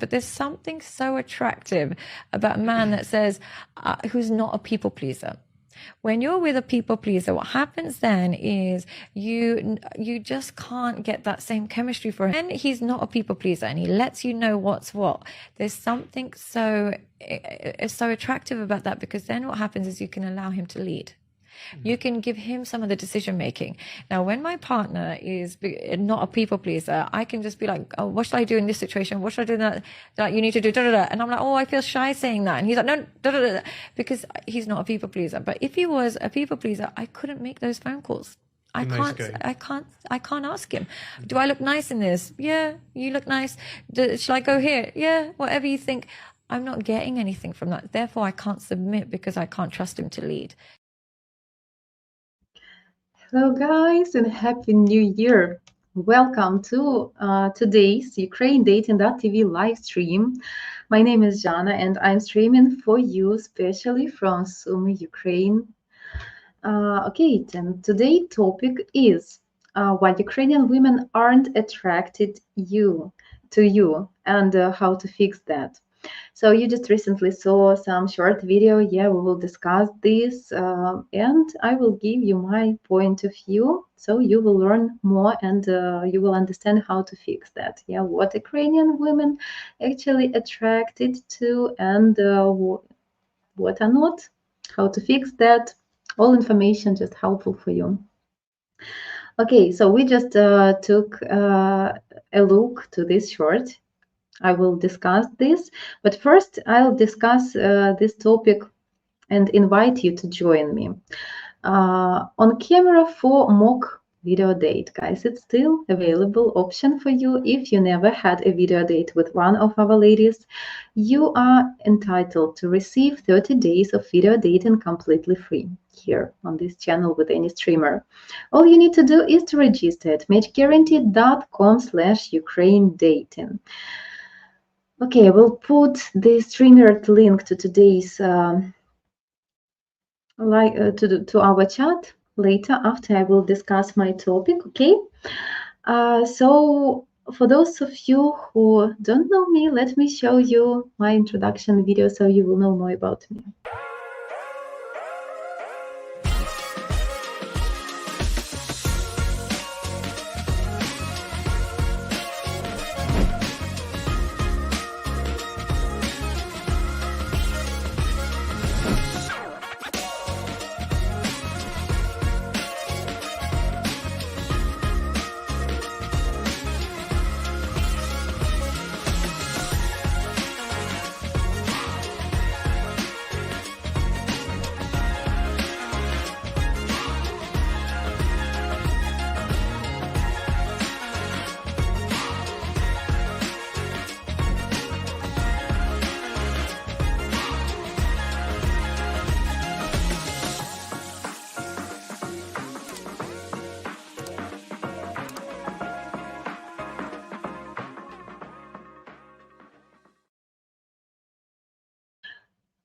But there's something so attractive about a man that says, who's not a people pleaser. When you're with a people pleaser, what happens then is you just can't get that same chemistry for him. And he's not a people pleaser and he lets you know what's what. There's something so attractive about that, because then what happens is you can allow him to lead. You can give him some of the decision making. Now, when my partner is not a people pleaser, I can just be like, oh, what should I do in this situation? What should I do in that? Like, you need to do da da da. And I'm like, oh, I feel shy saying that. And he's like, no, da da da, because he's not a people pleaser. But if he was a people pleaser, I couldn't make those phone calls. I can't ask him, do I look nice in this? Yeah, you look nice. Shall I go here? Yeah, whatever you think. I'm not getting anything from that. Therefore, I can't submit because I can't trust him to lead. Hello guys, and Happy New Year. Welcome to today's Ukraine Dating.tv live stream. My name is Jana and I'm streaming for you specially from Sumy, Ukraine. Okay, then today's topic is why Ukrainian women aren't attracted to you and how to fix that. So you just recently saw some short video. Yeah, we will discuss this and I will give you my point of view. So you will learn more and you will understand how to fix that. Yeah, what Ukrainian women actually attracted to and what are not, how to fix that. All information just helpful for you. Okay, so we just took a look to this short. I will discuss this, but first I'll discuss this topic and invite you to join me. On camera for mock video date, guys, it's still available option for you. If you never had a video date with one of our ladies, you are entitled to receive 30 days of video dating completely free here on this channel with any streamer. All you need to do is to register at matchguaranteed.com/Ukraine dating. Okay, I will put the streamer link to today's to our chat later after I will discuss my topic. Okay, so for those of you who don't know me, let me show you my introduction video so you will know more about me.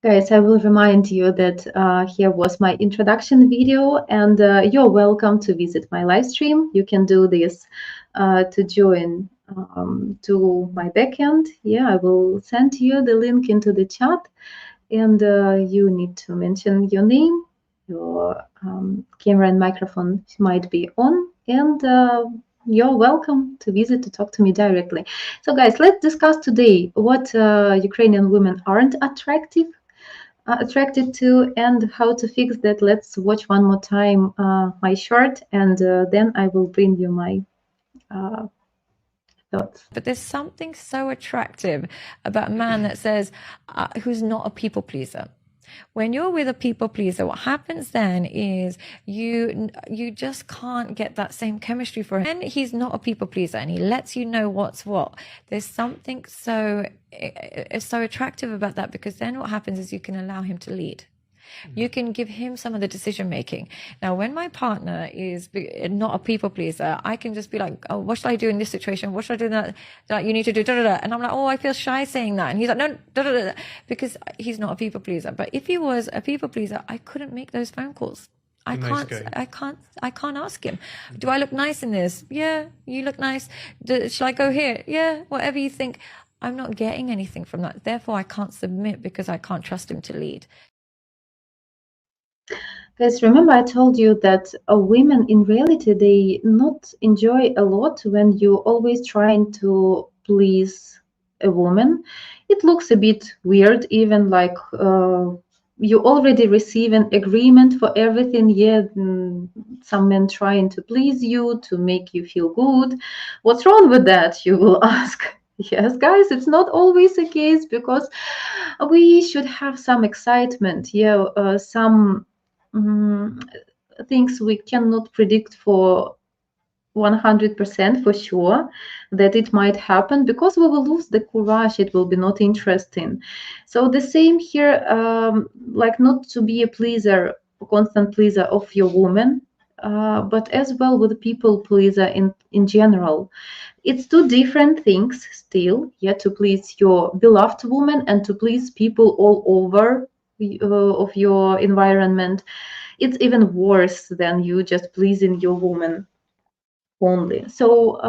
Guys, I will remind you that here was my introduction video, and you're welcome to visit my live stream. You can do this to join to my backend. Yeah, I will send you the link into the chat, and you need to mention your name. Your camera and microphone might be on, and you're welcome to visit to talk to me directly. So guys, let's discuss today what Ukrainian women aren't attracted to and how to fix that. Let's watch one more time my short, and then I will bring you my thoughts. But there's something so attractive about a man that says, who's not a people pleaser. When you're with a people pleaser, what happens then is you just can't get that same chemistry for him. And he's not a people pleaser and he lets you know what's what. There's something so attractive about that, because then what happens is you can allow him to lead. You can give him some of the decision making. Now, when my partner is not a people pleaser, I can just be like, oh, what should I do in this situation? What should I do in that? Like, you need to do da da da. And I'm like, oh, I feel shy saying that. And he's like, no, da da da, because he's not a people pleaser. But if he was a people pleaser, I couldn't make those phone calls. I can't ask him, do I look nice in this? Yeah, you look nice. Shall I go here? Yeah, whatever you think. I'm not getting anything from that. Therefore, I can't submit because I can't trust him to lead. Guys, remember I told you that women in reality, they not enjoy a lot when you always trying to please a woman. It looks a bit weird, even like you already receive an agreement for everything. Yeah, some men trying to please you, to make you feel good. What's wrong with that, you will ask. Yes, guys, it's not always the case, because we should have some excitement. Yeah, some mm, things we cannot predict for 100% for sure that it might happen, because we will lose the courage. It will be not interesting. So the same here, like not to be a pleaser, a constant pleaser of your woman, but as well with people pleaser in general. It's two different things still. Yeah, to please your beloved woman and to please people all over of your environment. It's even worse than you just pleasing your woman only. So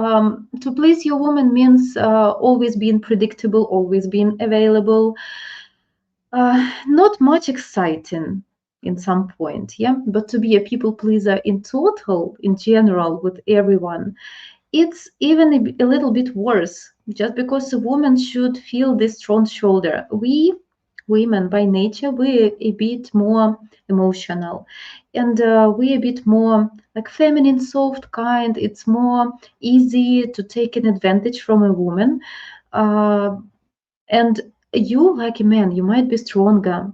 to please your woman means always being predictable, always being available, not much exciting in some point, yeah, but to be a people pleaser in total, in general, with everyone, it's even a little bit worse, just because a woman should feel this strong shoulder. We women by nature, we're a bit more emotional, and we're a bit more like feminine, soft kind. It's more easy to take an advantage from a woman, uh, and you, like a man, you might be stronger,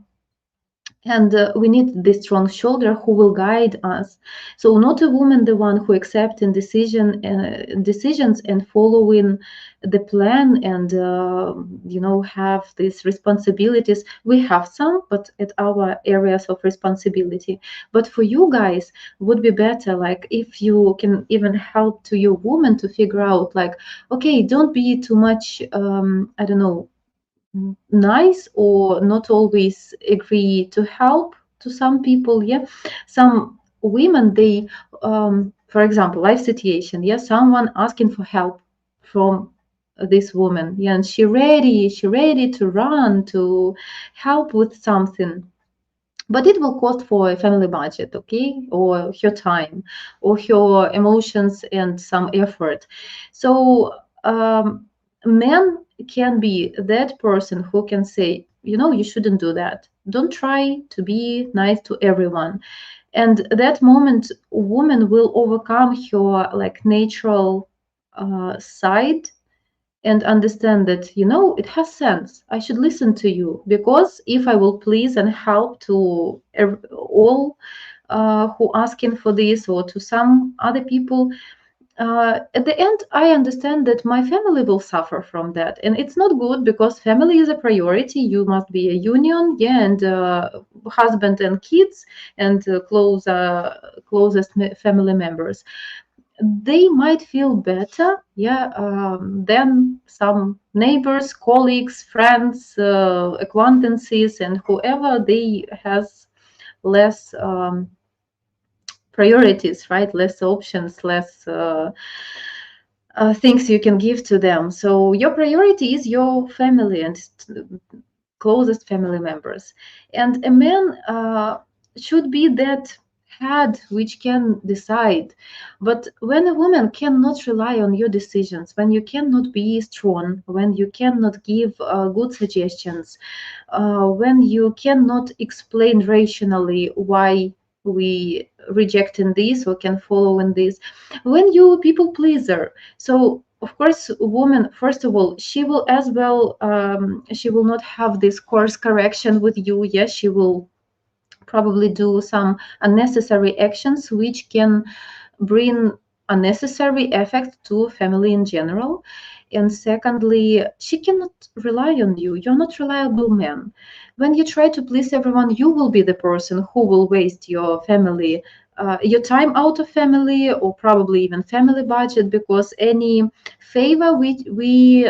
and we need this strong shoulder who will guide us. So not a woman the one who accepting decisions and following the plan, and have these responsibilities. We have some, but at our areas of responsibility. But for you guys, would be better like if you can even help to your woman to figure out, like, okay, don't be too much, I don't know, nice, or not always agree to help to some people. Yeah, some women, they for example, life situation, yeah, someone asking for help from this woman, yeah, and she ready to run to help with something, but it will cost for a family budget, okay, or her time, or her emotions and some effort. So men can be that person who can say, you shouldn't do that, don't try to be nice to everyone. And that moment, woman will overcome her like natural side, and understand that, it has sense, I should listen to you, because if I will please and help to all who asking for this, or to some other people, at the end I understand that my family will suffer from that, and it's not good, because family is a priority. You must be a union, yeah, and husband and kids, and closest family members, they might feel better, yeah, than some neighbors, colleagues, friends, acquaintances, and whoever they has less priorities, right, less options, less things you can give to them. So your priority is your family and closest family members, and a man should be that head which can decide. But when a woman cannot rely on your decisions, when you cannot be strong, when you cannot give good suggestions, when you cannot explain rationally why we rejecting this or can follow in this, when you people pleaser, so of course a woman, first of all, she will as well, she will not have this course correction with you. Yes, she will probably do some unnecessary actions which can bring unnecessary effect to family in general. And secondly, she cannot rely on you. You're not reliable man. When you try to please everyone, you will be the person who will waste your family, your time out of family, or probably even family budget, because any favor we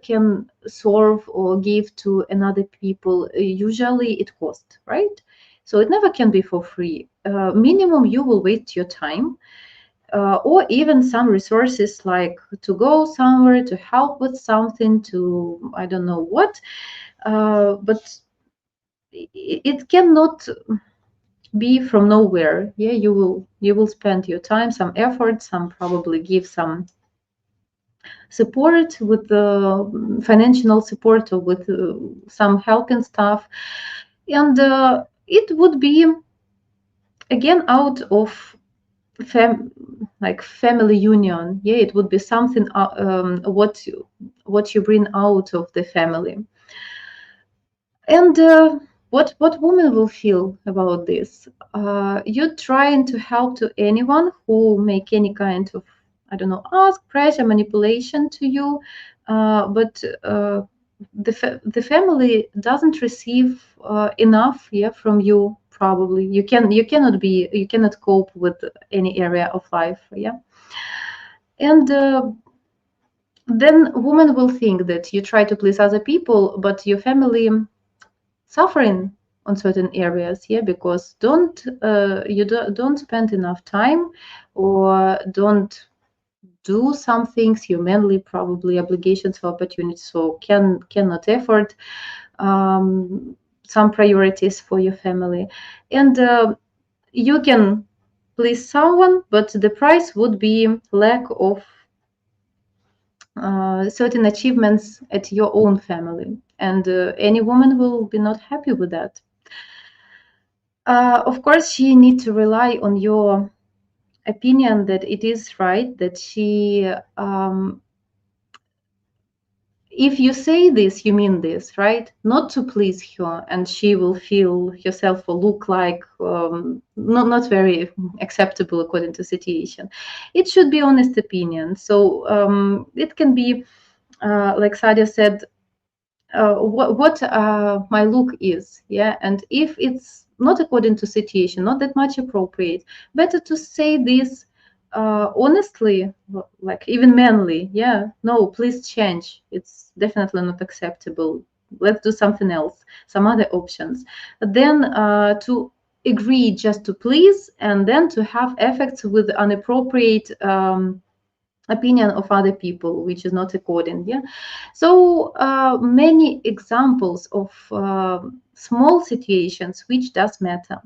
can serve or give to another people, usually it costs, right? So it never can be for free. Minimum, you will waste your time. or even some resources like to go somewhere, to help with something, to I don't know what, but it cannot be from nowhere. Yeah, you will spend your time, some effort, some probably give some support with the financial support or with some help and stuff, and it would be again out of like family union. Yeah, it would be something what you bring out of the family. And what women will feel about this? You're trying to help to anyone who make any kind of, I don't know, ask, pressure, manipulation to you, but the family doesn't receive enough, yeah, from you. Probably you cannot cope with any area of life, yeah, and then women will think that you try to please other people, but your family suffering on certain areas, yeah, because don't spend enough time or don't do some things humanly, probably obligations or opportunities, so cannot afford some priorities for your family, and you can please someone, but the price would be lack of certain achievements at your own family, and any woman will be not happy with that. Of course, she needs to rely on your opinion that it is right, that she, if you say this, you mean this, right? Not to please her, and she will feel herself will look like not very acceptable according to situation. It should be honest opinion. So it can be, like Sadia said, what my look is, yeah, and if it's not according to situation, not that much appropriate, better to say this honestly, like even manly, yeah, no, please change, it's definitely not acceptable, let's do something else, some other options, then to agree just to please and then to have effects with inappropriate opinion of other people, which is not according, yeah. So many examples of small situations which does matter.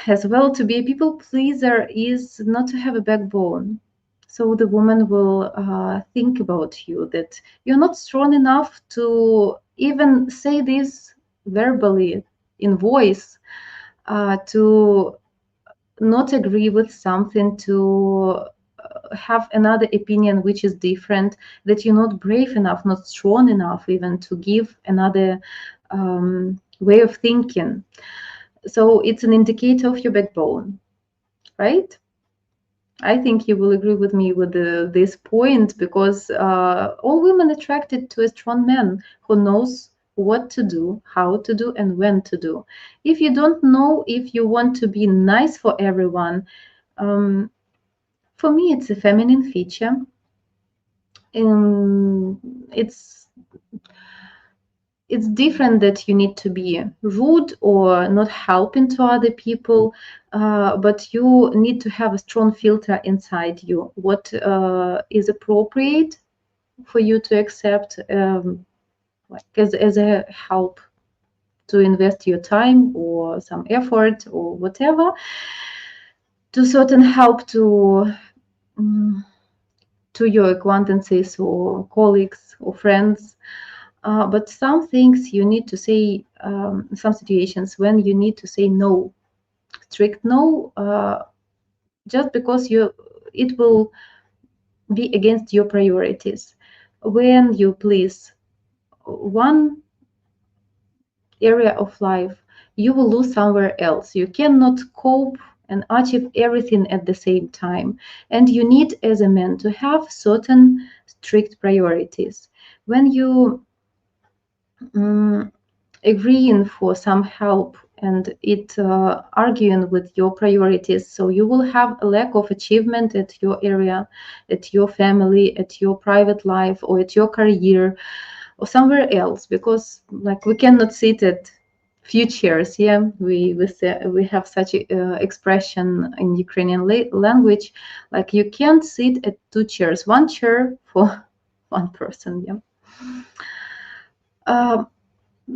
As well, to be a people pleaser is not to have a backbone. So the woman will think about you that you're not strong enough to even say this verbally in voice, to not agree with something, to have another opinion which is different, that you're not brave enough, not strong enough even to give another way of thinking. So it's an indicator of your backbone, right? I think you will agree with me with this point, because all women attracted to a strong man who knows what to do, how to do, and when to do. If you don't know, if you want to be nice for everyone, for me, it's a feminine feature. It's different that you need to be rude or not helping to other people, but you need to have a strong filter inside you. What is appropriate for you to accept, like as a help to invest your time or some effort or whatever, to certain help to your acquaintances or colleagues or friends. But some things you need to say, some situations when you need to say no, strict no, just because it will be against your priorities. When you please one area of life, you will lose somewhere else. You cannot cope and achieve everything at the same time. And you need, as a man, to have certain strict priorities. When you agreeing for some help and it arguing with your priorities, so you will have a lack of achievement at your area, at your family, at your private life, or at your career, or somewhere else, because like we cannot sit at few chairs. Yeah, we have such a expression in Ukrainian language, like you can't sit at two chairs, one chair for one person. Yeah.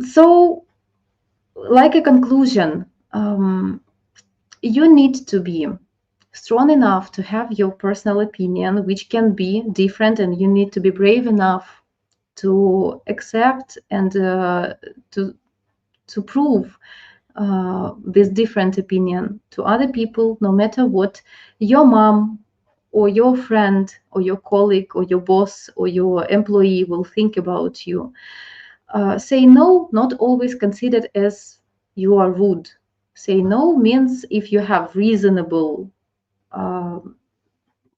So, like a conclusion, you need to be strong enough to have your personal opinion, which can be different, and you need to be brave enough to accept and to prove this different opinion to other people, no matter what your mom or your friend or your colleague or your boss or your employee will think about you. Say no, not always considered as you are rude. Say no means if you have reasonable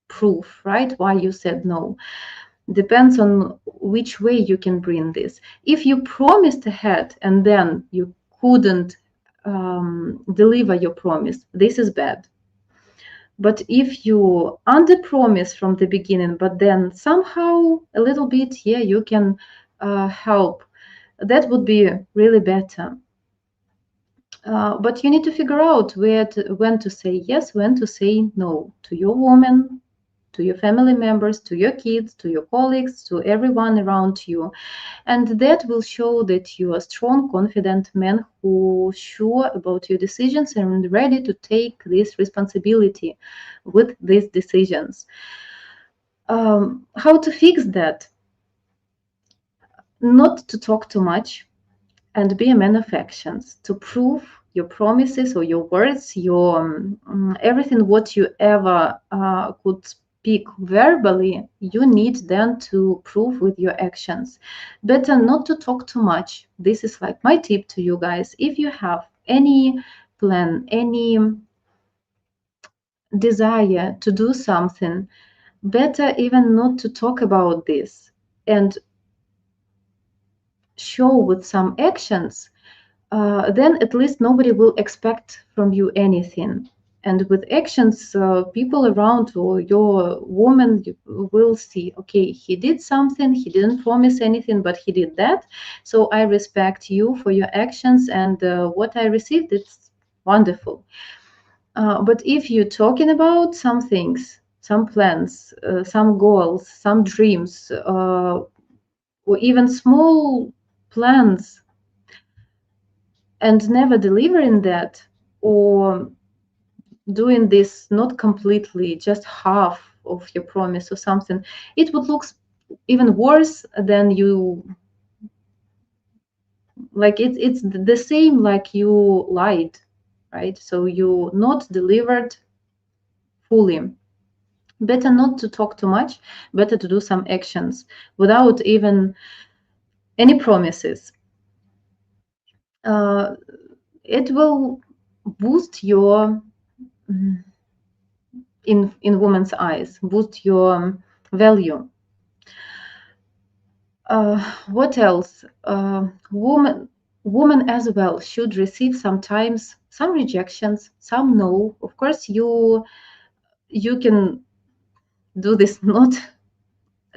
proof, right, why you said no. Depends on which way you can bring this. If you promised ahead and then you couldn't deliver your promise, this is bad. But if you under promise from the beginning, but then somehow a little bit, yeah, you can help, that would be really better. But you need to figure out when to say yes, when to say no to your woman, to your family members, to your kids, to your colleagues, to everyone around you. And that will show that you are a strong, confident man who sure about your decisions and ready to take this responsibility with these decisions. How to fix that? Not to talk too much and be a man of actions, to prove your promises or your words, your everything what you ever could speak verbally, you need then to prove with your actions. Better not to talk too much. This is like my tip to you guys. If you have any plan, any desire to do something, better even not to talk about this and show with some actions. Then at least nobody will expect from you anything. And with actions, people around or your woman will see, okay, he did something, he didn't promise anything, but he did that. So I respect you for your actions, and what I received, it's wonderful. But if you're talking about some things, some plans, some goals, some dreams, or even small plans, and never delivering that, or doing this not completely, just half of your promise or something, it would look even worse than you, like it's the same like you lied, right? So you not delivered fully. Better not to talk too much, better to do some actions without even any promises. It will boost your in women's eyes, boost your value. What else? Woman as well should receive sometimes some rejections, some no. Of course, you can do this not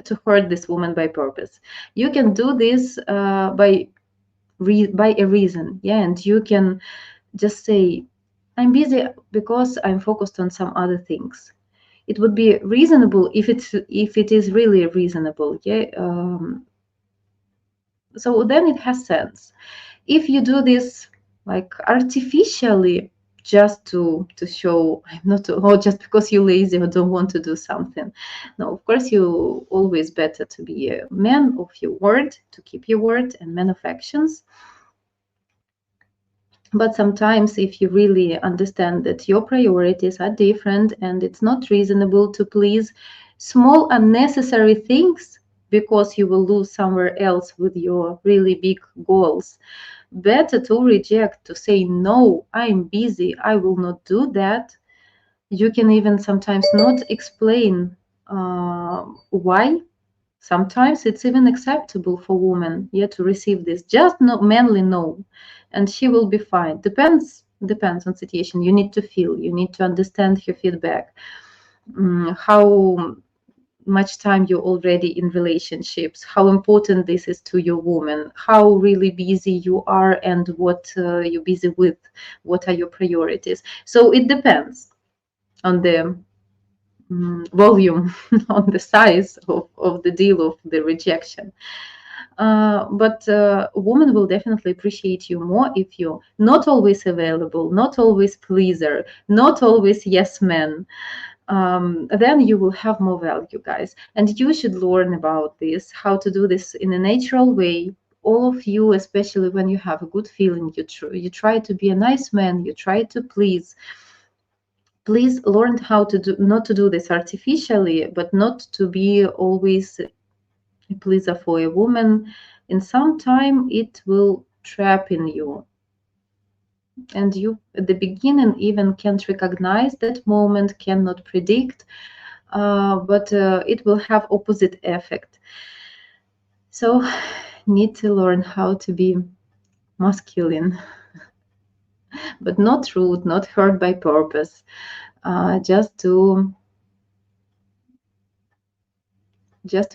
to hurt this woman by purpose. You can do this by a reason, yeah, and you can just say, I'm busy because I'm focused on some other things. It would be reasonable if it is really reasonable, yeah. So then it has sense. If you do this like artificially, just to show I'm not, or just because you're lazy or don't want to do something, no, of course you always better to be a man of your word, to keep your word, and man of actions. But sometimes if you really understand that your priorities are different and it's not reasonable to please small unnecessary things because you will lose somewhere else with your really big goals, better to reject, to say, no, I'm busy, I will not do that. You can even sometimes not explain why. Sometimes it's even acceptable for women, yeah, to receive this. Just no, manly no, and she will be fine. Depends on situation. You need to feel. You need to understand her feedback. How much time you're already in relationships, how important this is to your woman, how really busy you are, and what you're busy with, what are your priorities. So it depends on the volume, on the size of the deal, of the rejection. But a woman will definitely appreciate you more if you're not always available, not always pleaser, not always yes man. Then you will have more value, guys. And you should learn about this, how to do this in a natural way. All of you, especially when you have a good feeling, you try to be a nice man, you try to please. Please learn how to do, not to do this artificially, but not to be always a pleaser for a woman. In some time, it will trap in you. And you, at the beginning, even can't recognize that moment, cannot predict, but it will have opposite effect. So need to learn how to be masculine, but not rude, not hurt by purpose, just to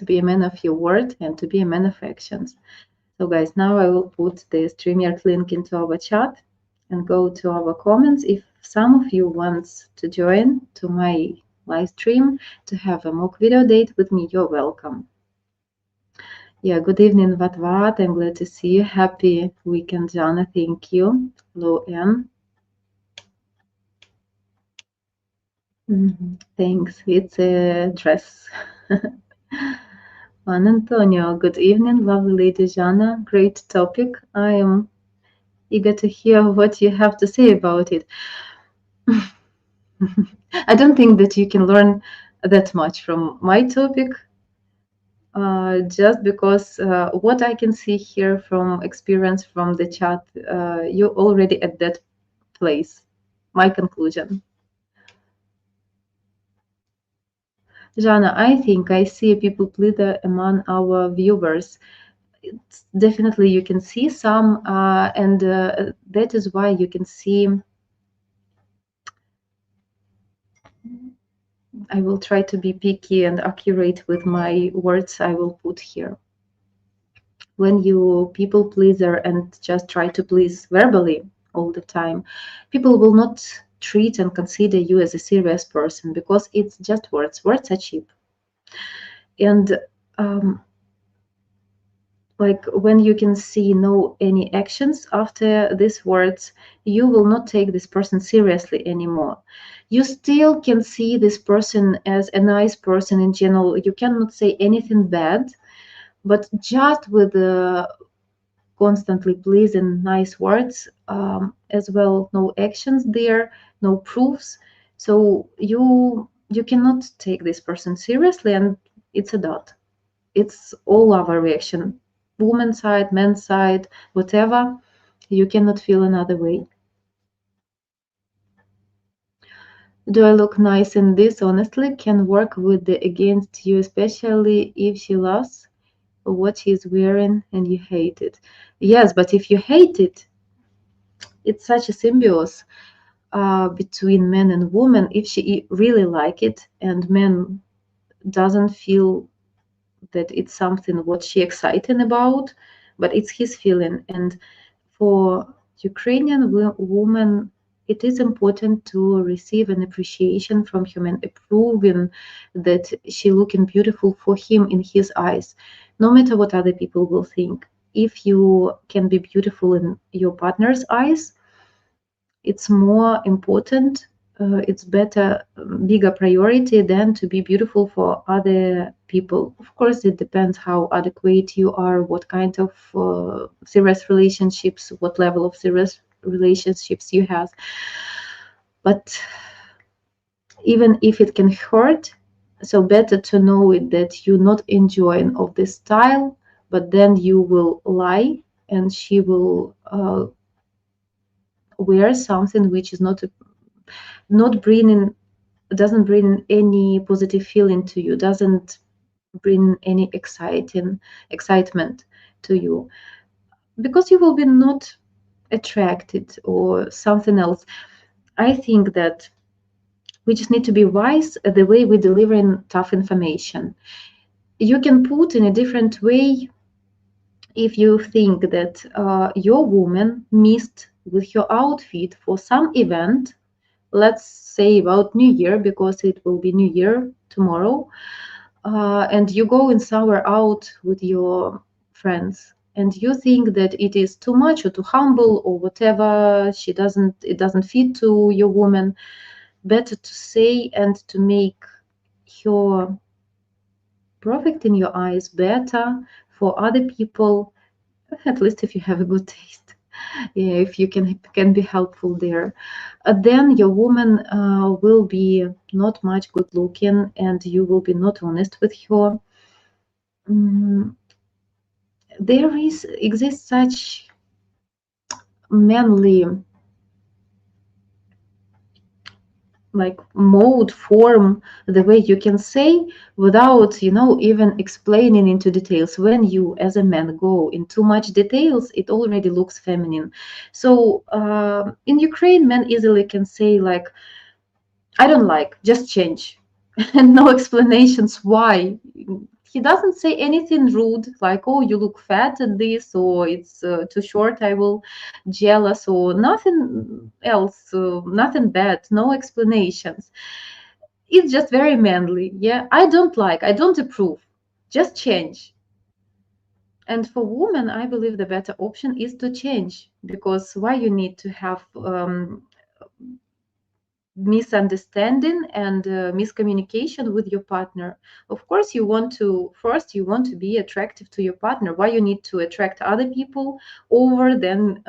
be a man of your word and to be a man of actions. So guys, now I will put the StreamYard link into our chat and go to our comments. If some of you wants to join to my live stream to have a mock video date with me, you're welcome. Yeah, good evening, Vat. I'm glad to see you. Happy weekend, Jana. Thank you. Hello, Anne. Thanks. It's a dress. Juan Antonio, good evening, lovely lady Jana. Great topic. I am eager to hear what you have to say about it. I don't think that you can learn that much from my topic, just because what I can see here from experience from the chat, you're already at that place. My conclusion. Jana, I think I see a people pleaser among our viewers. It's definitely you can see some, and that is why you can see. I will try to be picky and accurate with my words I will put here. When you people pleaser and just try to please verbally all the time, people will not treat and consider you as a serious person, because it's just words. Words are cheap. And like when you can see no any actions after these words, you will not take this person seriously anymore. You still can see this person as a nice person in general. You cannot say anything bad, but just with the constantly pleasing nice words, as well, no actions there, no proofs. So you cannot take this person seriously, and it's a dot. It's all our reaction, woman side, man side, whatever. You cannot feel another way. Do I look nice in this? Honestly, can work with the against you, especially if she loves what she's wearing and you hate it. Yes, but if you hate it, it's such a symbiosis between man and woman. If she really like it and man doesn't feel that it's something what she excited about, but it's his feeling. And for Ukrainian woman, it is important to receive an appreciation from him and approving that she looking beautiful for him in his eyes, no matter what other people will think. If you can be beautiful in your partner's eyes, it's more important, it's better, bigger priority than to be beautiful for other people. Of course, it depends how adequate you are, what kind of serious relationships, what level of serious relationships you have. But even if it can hurt, so better to know it that you're not enjoying of this style, but then you will lie and she will wear something which is not bringing, doesn't bring any positive feeling to you, doesn't bring any excitement to you, because you will be not attracted or something else. I think that We just need to be wise at the way we deliver in tough information. You can put in a different way if you think that your woman missed with her outfit for some event, let's say about New Year, because it will be New Year tomorrow, and you go in somewhere out with your friends, and you think that it is too much or too humble or whatever, it doesn't fit to your woman, better to say and to make her perfect in your eyes better for other people, at least if you have a good taste. Yeah, if you can be helpful there, then your woman will be not much good looking, and you will be not honest with her. Mm, there exists such manly like mode form, the way you can say without even explaining into details. When you as a man go in too much details, it already looks feminine. So in Ukraine, men easily can say like, I don't like, just change. And no explanations why. He doesn't say anything rude like, oh, you look fat at this, or it's too short, I will jealous, or nothing else, nothing bad, no explanations. It's just very manly. Yeah, I don't like, I don't approve, just change. And for women, I believe the better option is to change, because why you need to have misunderstanding and miscommunication with your partner. Of course, you want to be attractive to your partner. Why you need to attract other people over than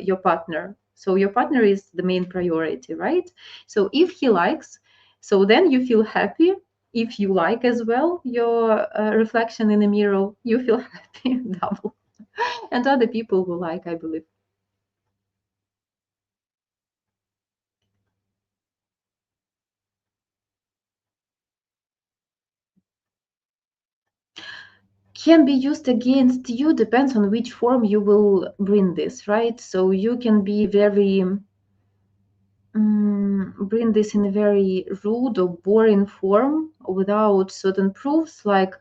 your partner? So your partner is the main priority, right? So if he likes, so then you feel happy. If you like as well your reflection in the mirror, you feel happy double. And other people will like, I believe. Can be used against you, depends on which form you will bring this, right? So you can be very bring this in a very rude or boring form without certain proofs, like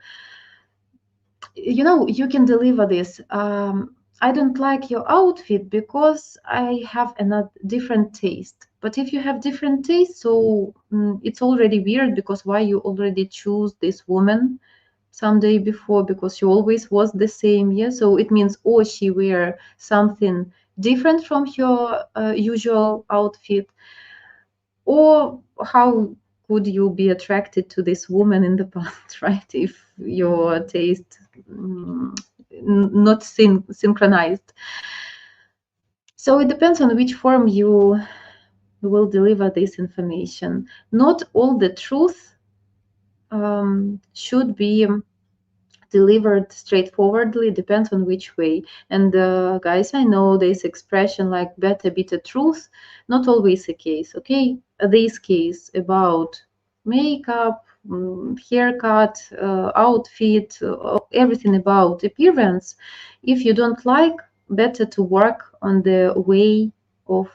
you can deliver this. I don't like your outfit because I have another different taste. But if you have different taste, so it's already weird, because why you already choose this woman someday before, because she always was the same. Yeah, so it means, or she wear something different from her usual outfit, or how could you be attracted to this woman in the past, right, if your taste not synchronized. So it depends on which form you will deliver this information. Not all the truth should be delivered straightforwardly, depends on which way. And guys, I know this expression like better bitter truth, not always the case. Okay, this case about makeup, haircut, outfit, everything about appearance, if you don't like, better to work on the way of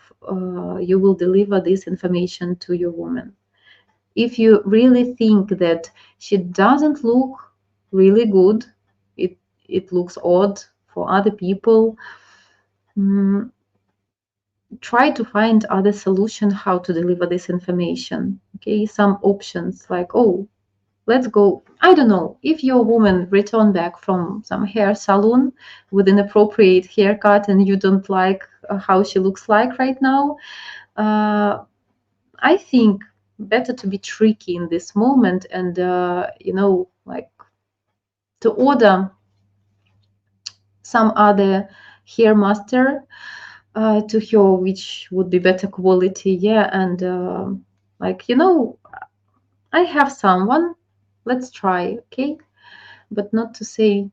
you will deliver this information to your woman. If you really think that she doesn't look really good, it looks odd for other people, mm, try to find other solution how to deliver this information. Okay, some options like, oh, let's go, I don't know, if your woman return back from some hair salon with an appropriate haircut and you don't like how she looks like right now, I think better to be tricky in this moment and like to order some other hair master to her, which would be better quality. Yeah, and like I have someone. Let's try, okay? But not to say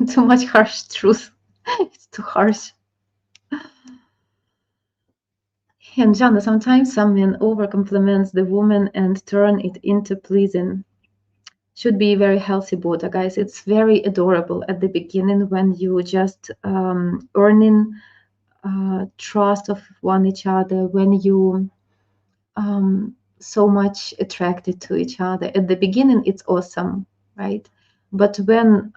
too much harsh truth. It's too harsh. And Jana, sometimes some men over compliments the woman and turn it into pleasing. Should be very healthy border, guys. It's very adorable at the beginning when you just earning trust of one each other, when you so much attracted to each other. At the beginning, it's awesome, right? But when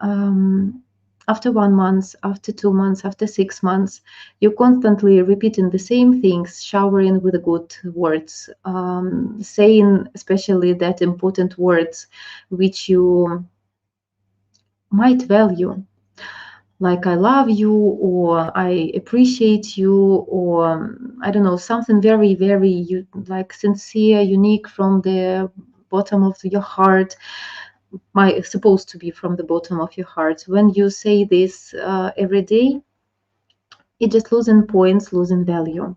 after 1 month, after 2 months, after 6 months, you're constantly repeating the same things, showering with good words, saying especially that important words which you might value, like I love you, or I appreciate you, or I don't know, something very, very like sincere, unique from the bottom of your heart, supposed to be from the bottom of your heart. When you say this every day, it just losing points, losing value.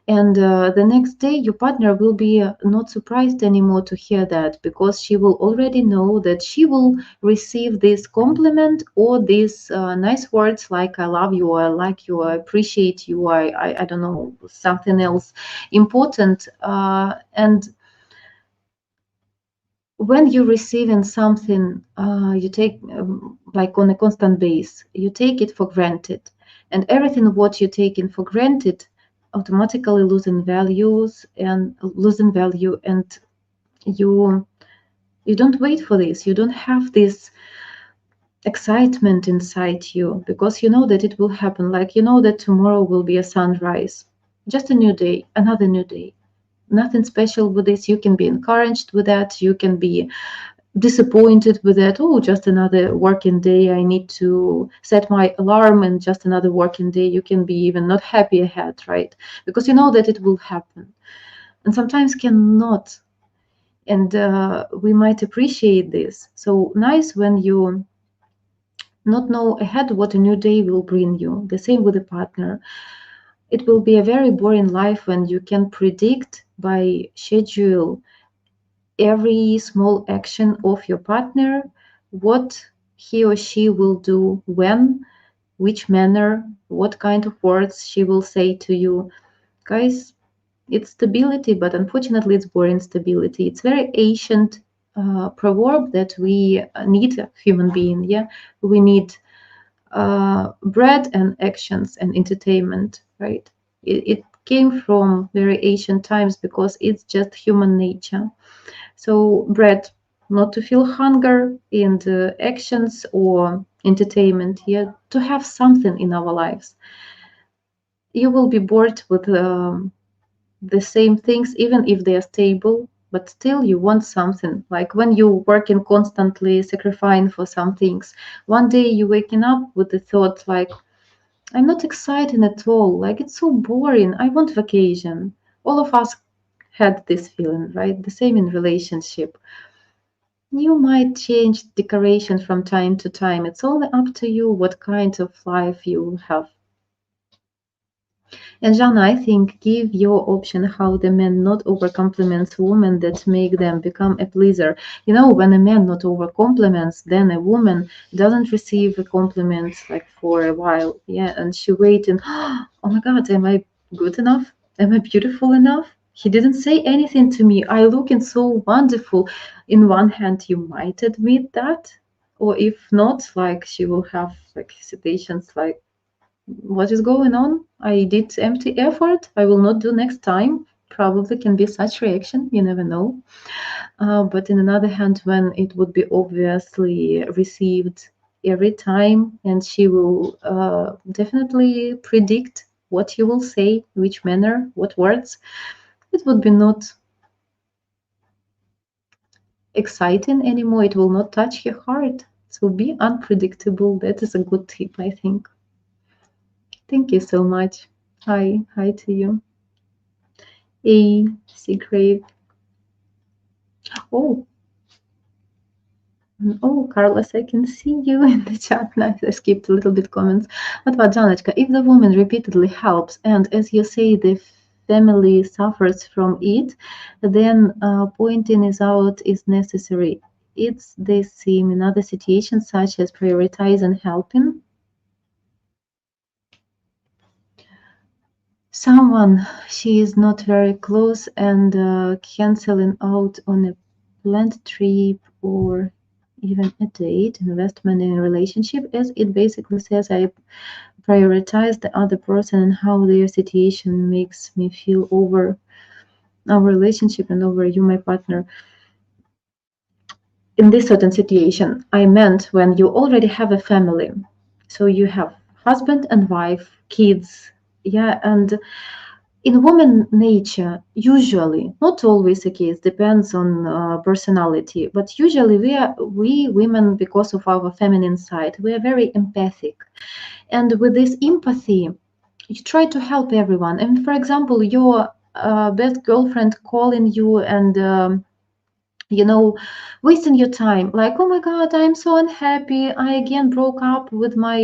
And the next day, your partner will be not surprised anymore to hear that, because she will already know that she will receive this compliment or these nice words like "I love you," or "I like you," or "I appreciate you," or I don't know, something else important. And when you're receiving something, you take like on a constant base, you take it for granted, and everything what you're taking for granted automatically losing values and losing value, and you don't wait for this, you don't have this excitement inside you, because you know that it will happen, like you know that tomorrow will be a sunrise, just a new day, another new day, nothing special with this. You can be encouraged with that, you can be disappointed with that. Oh, just another working day, I need to set my alarm, and just another working day. You can be even not happy ahead, right? Because you know that it will happen, and sometimes cannot. And we might appreciate this. So nice when you not know ahead what a new day will bring you. The same with a partner. It will be a very boring life when you can predict by schedule every small action of your partner, what he or she will do when, which manner, what kind of words she will say to you. Guys, it's stability, but unfortunately, it's boring stability. It's very ancient proverb that we need a human being. Yeah, we need bread and actions and entertainment, right? It came from very ancient times because it's just human nature. So bread, not to feel hunger, and actions or entertainment, yeah, to have something in our lives. You will be bored with the same things, even if they are stable, but still you want something. Like when you're working constantly, sacrificing for some things, one day you're waking up with the thought like, I'm not excited at all. Like it's so boring. I want vacation. All of us had this feeling, right? The same in relationship. You might change decoration from time to time. It's only up to you what kind of life you have. And Jana, I think give your option how the man not over compliments women that make them become a pleaser. You know, when a man not over compliments, then a woman doesn't receive a compliment like for a while. Yeah, and she waiting. Oh my God, am I good enough? Am I beautiful enough? He didn't say anything to me. I looking so wonderful. In one hand, you might admit that, or if not, like she will have like hesitations, like what is going on? I did empty effort. I will not do next time. Probably can be such reaction. You never know. But in another hand, when it would be obviously received every time, and she will definitely predict what you will say, which manner, what words, it would be not exciting anymore. It will not touch your heart. So be unpredictable. That is a good tip, I think. Thank you so much. Hi, hi to you. A Seagrave. Oh, oh, Carlos, I can see you in the chat. Nice. I skipped a little bit comments. What about Janочка? If the woman repeatedly helps, and as you say, the family suffers from it, then pointing is out is necessary. It's the same in other situations, such as prioritizing helping someone she is not very close and canceling out on a planned trip or even a date, investment in a relationship, as it basically says I prioritize the other person and how their situation makes me feel over. our relationship and over you, my partner. In this certain situation, I meant when you already have a family. So you have husband and wife, kids, yeah, and in woman nature, usually, not always the case, depends on personality, but usually we women, because of our feminine side, we are very empathic. And with this empathy, you try to help everyone. And for example, your best girlfriend calling you and wasting your time, like, oh my god, I'm so unhappy, I again broke up with my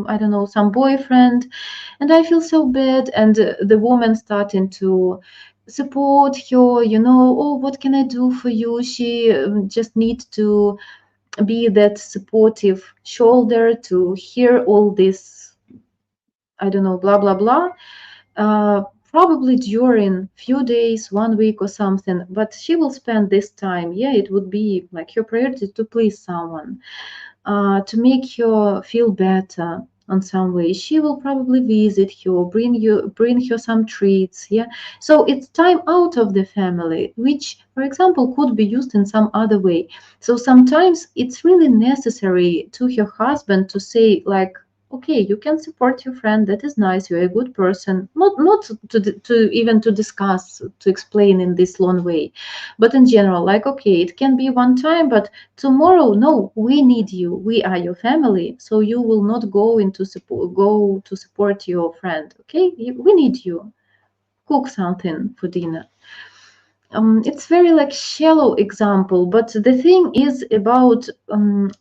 I don't know, some boyfriend, and I feel so bad. And the woman starting to support her, oh, what can I do for you? She just needs to be that supportive shoulder to hear all this, I don't know, blah blah blah, probably during few days, 1 week or something, but she will spend this time. Yeah, it would be like her priority to please someone, to make her feel better on some way. She will probably visit her, bring her some treats. Yeah, so it's time out of the family, which, for example, could be used in some other way. So sometimes it's really necessary to her husband to say, like, okay, you can support your friend, that is nice, you're a good person, not to even to discuss, to explain in this long way, but in general, like, okay, it can be one time, but tomorrow, no, we need you, we are your family, so you will not go to support your friend. Okay, we need you, cook something for dinner. It's very like shallow example, but the thing is about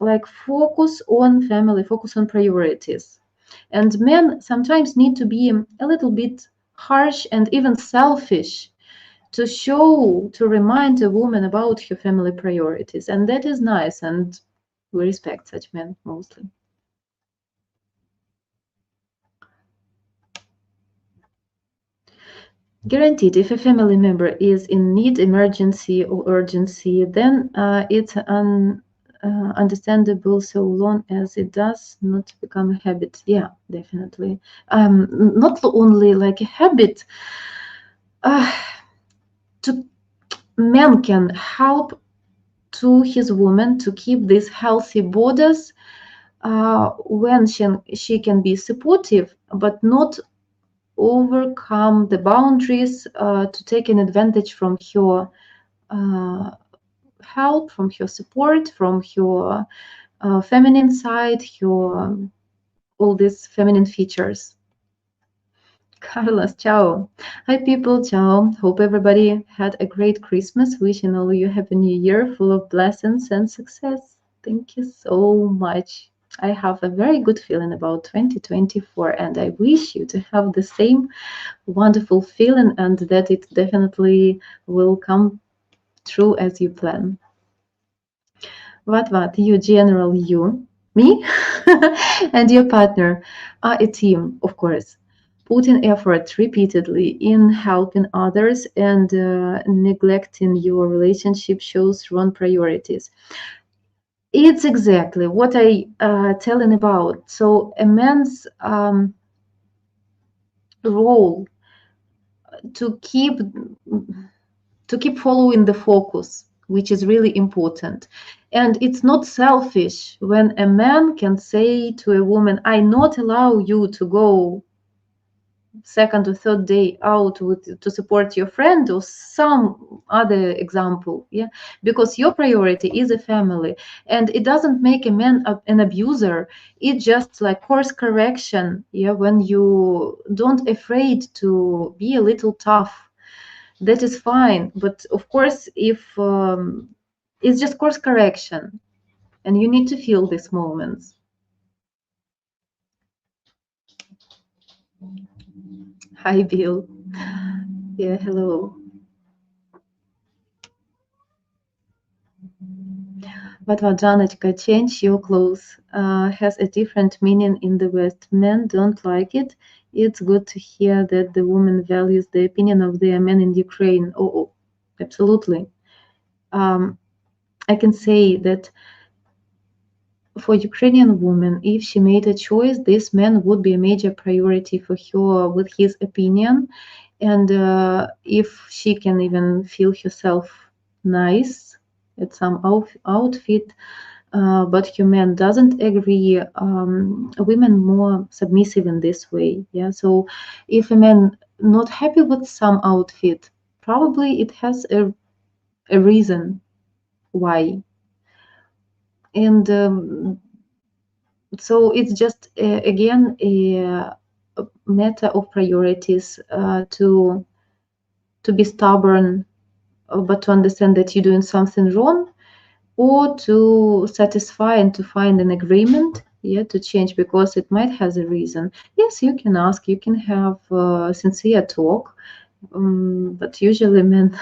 like focus on family, focus on priorities. And men sometimes need to be a little bit harsh and even selfish to remind a woman about her family priorities. And that is nice. And we respect such men mostly. Guaranteed, if a family member is in need, emergency, or urgency, then it's understandable so long as it does not become a habit. Yeah, definitely. Not only like a habit, uh, to men can help to his woman to keep these healthy borders when she can be supportive, but not overcome the boundaries to take an advantage from her help, from her support, from her feminine side, her all these feminine features. Carlos, ciao. Hi, people, ciao. Hope everybody had a great Christmas. Wishing all of you happy new year full of blessings and success. Thank you so much. I have a very good feeling about 2024, and I wish you to have the same wonderful feeling and that it definitely will come true as you plan. What? You, general, you, me, and your partner are a team, of course. Putting effort repeatedly in helping others and neglecting your relationship shows wrong priorities. It's exactly what I telling about. So a man's role to keep following the focus, which is really important. And it's not selfish when a man can say to a woman, I not allow you to go second or third day out to support your friend or some other example, yeah, because your priority is a family. And it doesn't make a man an abuser, it's just like course correction, yeah, when you don't afraid to be a little tough, that is fine. But of course, if it's just course correction and you need to feel these moments. Hi, Bill. Yeah, hello. But what, Janочка, change your clothes has a different meaning in the West. Men don't like it. It's good to hear that the woman values the opinion of their men in Ukraine. Oh, absolutely. I can say that for Ukrainian woman, if she made a choice, this man would be a major priority for her with his opinion. And if she can even feel herself nice at some outfit, but your man doesn't agree, women more submissive in this way. Yeah, so if a man not happy with some outfit, probably it has a reason why. And so it's just again a matter of priorities, to be stubborn, but to understand that you're doing something wrong, or to satisfy and to find an agreement, yeah, to change, because it might have a reason. Yes, you can ask, you can have sincere talk, but usually men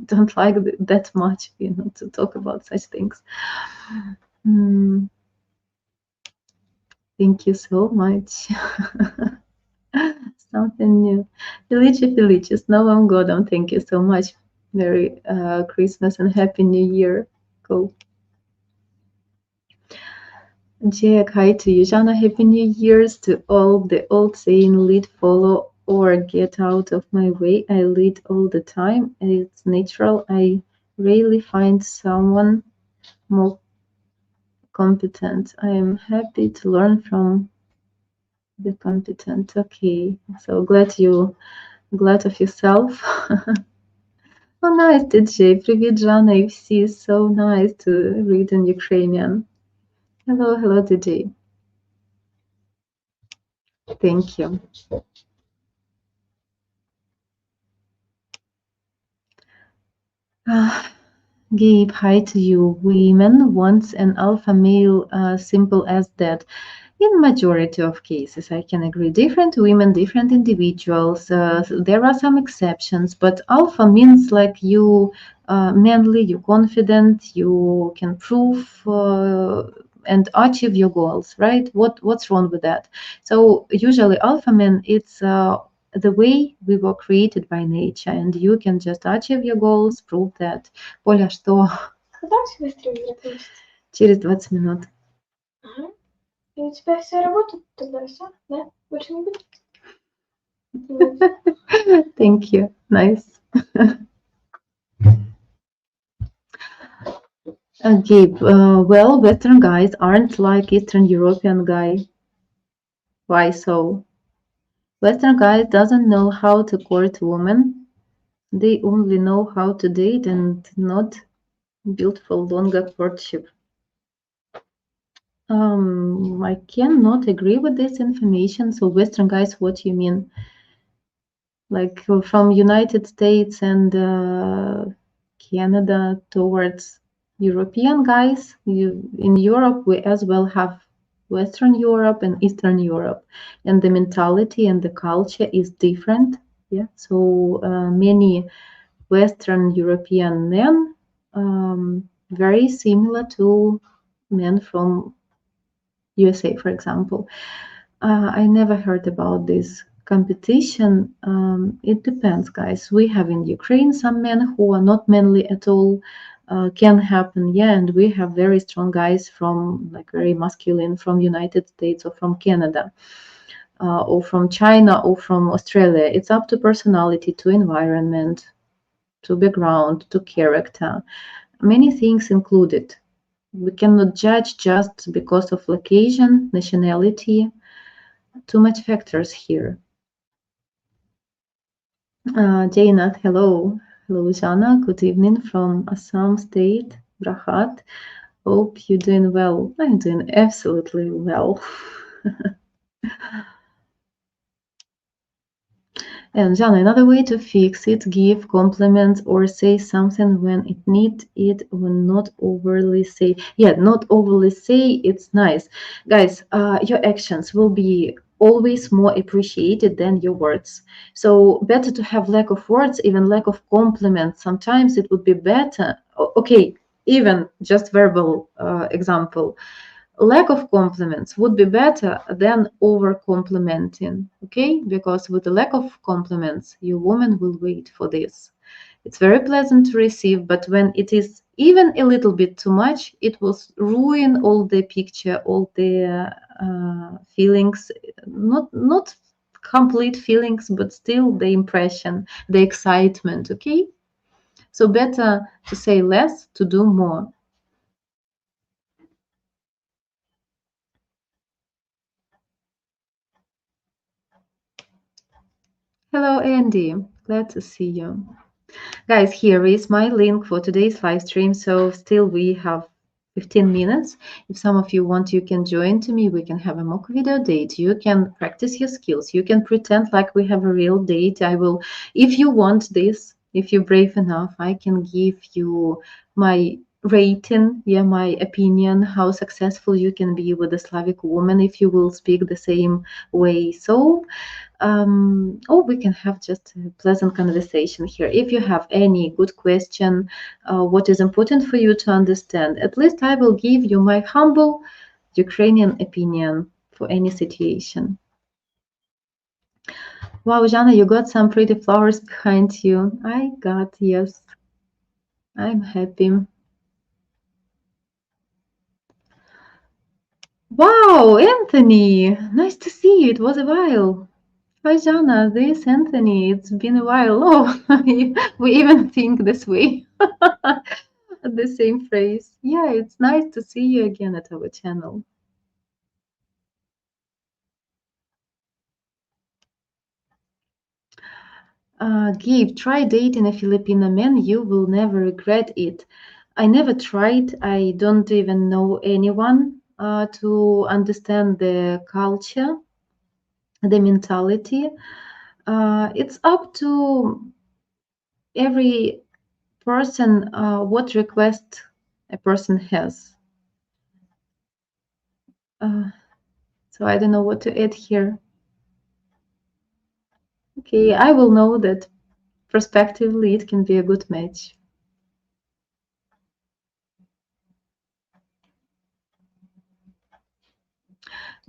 don't like that much, to talk about such things. Mm, thank you so much. Something new. Felice, Snow I'm Godom. Thank you so much. Merry Christmas and Happy New Year. Cool. Jack, hi to you. Jana, Happy New Year's to all. The old saying, lead, follow, or get out of my way. I lead all the time. It's natural. I rarely find someone more competent. I am happy to learn from the competent. Okay, so glad of yourself. Oh, nice, DJ. Привет, Jana. FC. So nice to read in Ukrainian. Hello, DJ. Thank you. Gabe, hi to you. Women wants an alpha male, simple as that. In majority of cases, I can agree. Different women, different individuals. There are some exceptions, but alpha means like you manly, you confident, you can prove and achieve your goals, right? What's wrong with that? So usually alpha men, it's the way we were created by nature, and you can just achieve your goals, prove that. Поля, что? Когда у тебя стрим запустится? Через 20 минут. Ага. И у тебя все работает тогда, все? Да? Больше не будет? Thank you. Nice. Gabe, well, Western guys aren't like Eastern European guy. Why so? Western guys doesn't know how to court women. They only know how to date and not build for longer courtship. I cannot agree with this information. So Western guys, what do you mean? Like from United States and Canada towards European guys. In Europe, we as well have Western Europe and Eastern Europe, and the mentality and the culture is different. Yeah, so many Western European men very similar to men from USA, for example. I never heard about this competition. It depends, guys. We have in Ukraine some men who are not manly at all. Can happen, yeah, and we have very strong guys from like very masculine from United States or from Canada, or from China or from Australia. It's up to personality, to environment, to background, to character, many things included. We cannot judge just because of location, nationality. Too much factors here. Jainath, hello. Hello, Jana. Good evening from Assam State, Brahat. Hope you're doing well. I'm doing absolutely well. And Jana, another way to fix it, give compliments or say something when it need it, when not overly say. Yeah, not overly say, it's nice. Guys, your actions will be always more appreciated than your words. So better to have lack of words, even lack of compliments. Sometimes it would be better. Okay, even just verbal example. Lack of compliments would be better than over complimenting, okay? Because with the lack of compliments, your woman will wait for this. It's very pleasant to receive, but when it is even a little bit too much, it will ruin all the picture, all the feelings, not complete feelings, but still the impression, the excitement, okay? So better to say less, to do more. Hello, Andy. Glad to see you. Guys, here is my link for today's live stream. So still we have 15 minutes. If some of you want, you can join to me. We can have a mock video date. You can practice your skills. You can pretend like we have a real date. I will, if you want this, if you're brave enough, I can give you my rating, yeah, my opinion, how successful you can be with a Slavic woman if you will speak the same way. So or we can have just a pleasant conversation here. If you have any good question, what is important for you to understand, at least I will give you my humble Ukrainian opinion for any situation. Wow, Jana, you got some pretty flowers behind you. I got, yes. I'm happy. Wow, Anthony, nice to see you. It was a while. Hi, Jana. This Anthony. It's been a while. Oh, we even think this way. The same phrase. Yeah, it's nice to see you again at our channel. Gabe, try dating a Filipino man. You will never regret it. I never tried. I don't even know anyone to understand the culture, the mentality. It's up to every person what request a person has. So I don't know what to add here. Okay, I will know that prospectively it can be a good match.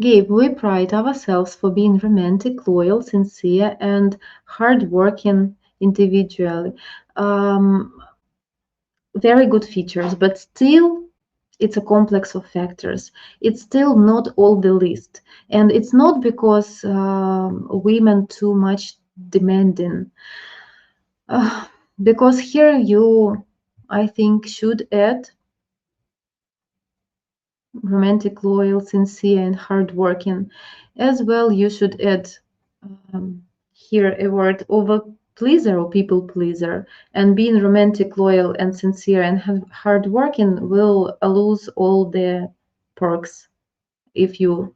Gabe, we pride ourselves for being romantic, loyal, sincere, and hardworking individually. Very good features, but still it's a complex of factors. It's still not all the list. And it's not because women too much demanding. Because here you, I think, should add romantic, loyal, sincere, and hardworking. As well, you should add here a word over pleaser or people pleaser. And being romantic, loyal, and sincere and hardworking will lose all the perks if you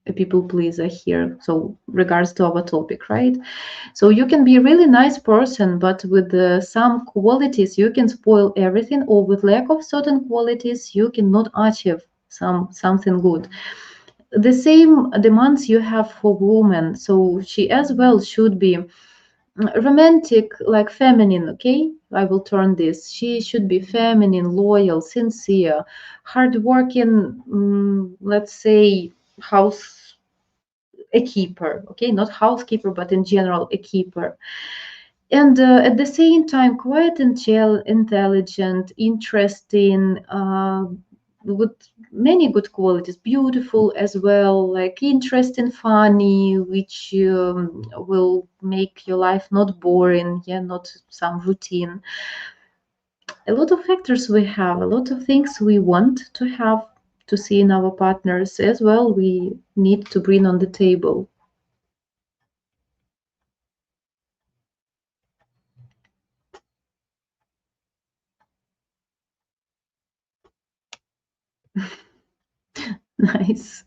a people pleaser here. So regards to our topic, right? So you can be a really nice person, but with some qualities you can spoil everything, or with lack of certain qualities you cannot achieve something good. The same demands you have for women, so she as well should be romantic, like feminine. Okay, I will turn this. She should be feminine, loyal, sincere, hardworking, let's say house a keeper. Okay, not housekeeper, but in general a keeper. And at the same time quite intelligent, interesting, with many good qualities, beautiful as well, like interesting, funny, which will make your life not boring, yeah, not some routine. A lot of factors we have, a lot of things we want to have, to see in our partners as well, we need to bring on the table. Nice.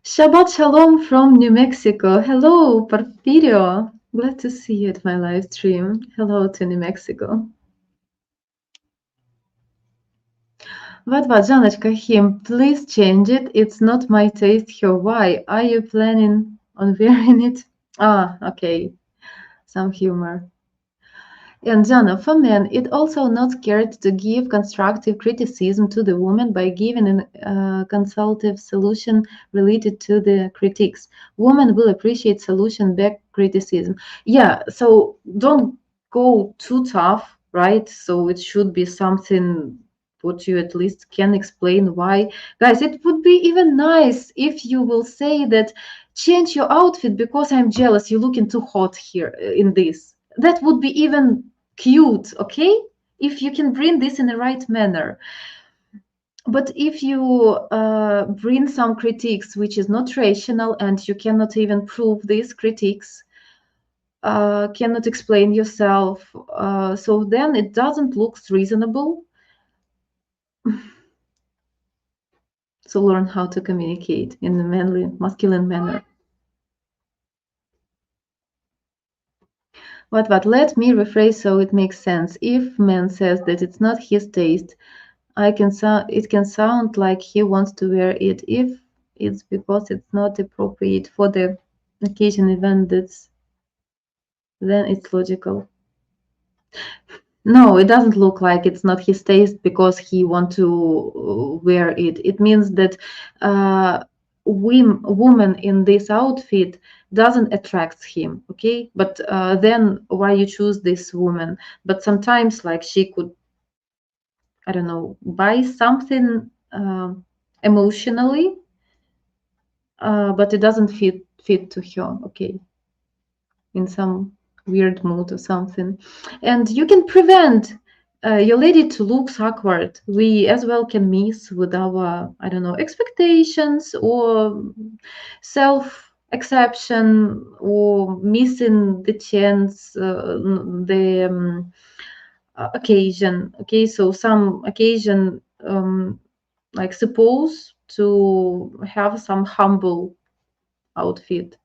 Shabbat Shalom from New Mexico. Hello, Porfirio. Glad to see you at my live stream. Hello to New Mexico. What, Janочка, him, please change it. It's not my taste here. Why? Are you planning on wearing it? Ah, okay. Some humor. And Jana, for men, it also not scared to give constructive criticism to the woman by giving a consultative solution related to the critiques. Woman will appreciate solution back criticism. Yeah, so don't go too tough, right? So it should be something but you at least can explain why. Guys, it would be even nice if you will say that change your outfit because I'm jealous, you're looking too hot here in this. That would be even cute, okay? If you can bring this in the right manner. But if you bring some critiques which is not rational and you cannot even prove these critiques, cannot explain yourself, so then it doesn't look reasonable. So learn how to communicate in a manly, masculine manner. But let me rephrase so it makes sense. If man says that it's not his taste, it can sound like he wants to wear it. If it's because it's not appropriate for the occasion event, then it's logical. No, it doesn't look like it's not his taste because he want to wear it. It means that woman in this outfit doesn't attract him, okay? But then why you choose this woman? But sometimes like she could, I don't know, buy something emotionally, but it doesn't fit to her, okay? In some weird mood or something. And you can prevent your lady to look awkward. We as well can miss with our, I don't know, expectations or self-exception or missing the chance, the occasion. Okay, so some occasion like suppose to have some humble outfit.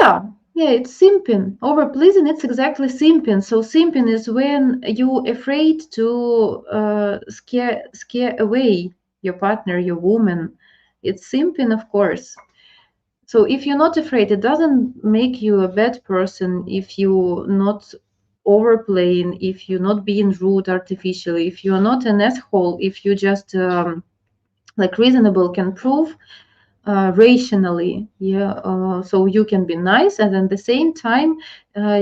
Yeah, it's simping. Over pleasing, it's exactly simping. So simping is when you afraid to scare away your partner, your woman. It's simping, of course. So if you're not afraid, it doesn't make you a bad person if you're not overplaying, if you're not being rude artificially, if you're not an asshole, if you just like reasonable can prove rationally, so you can be nice and at the same time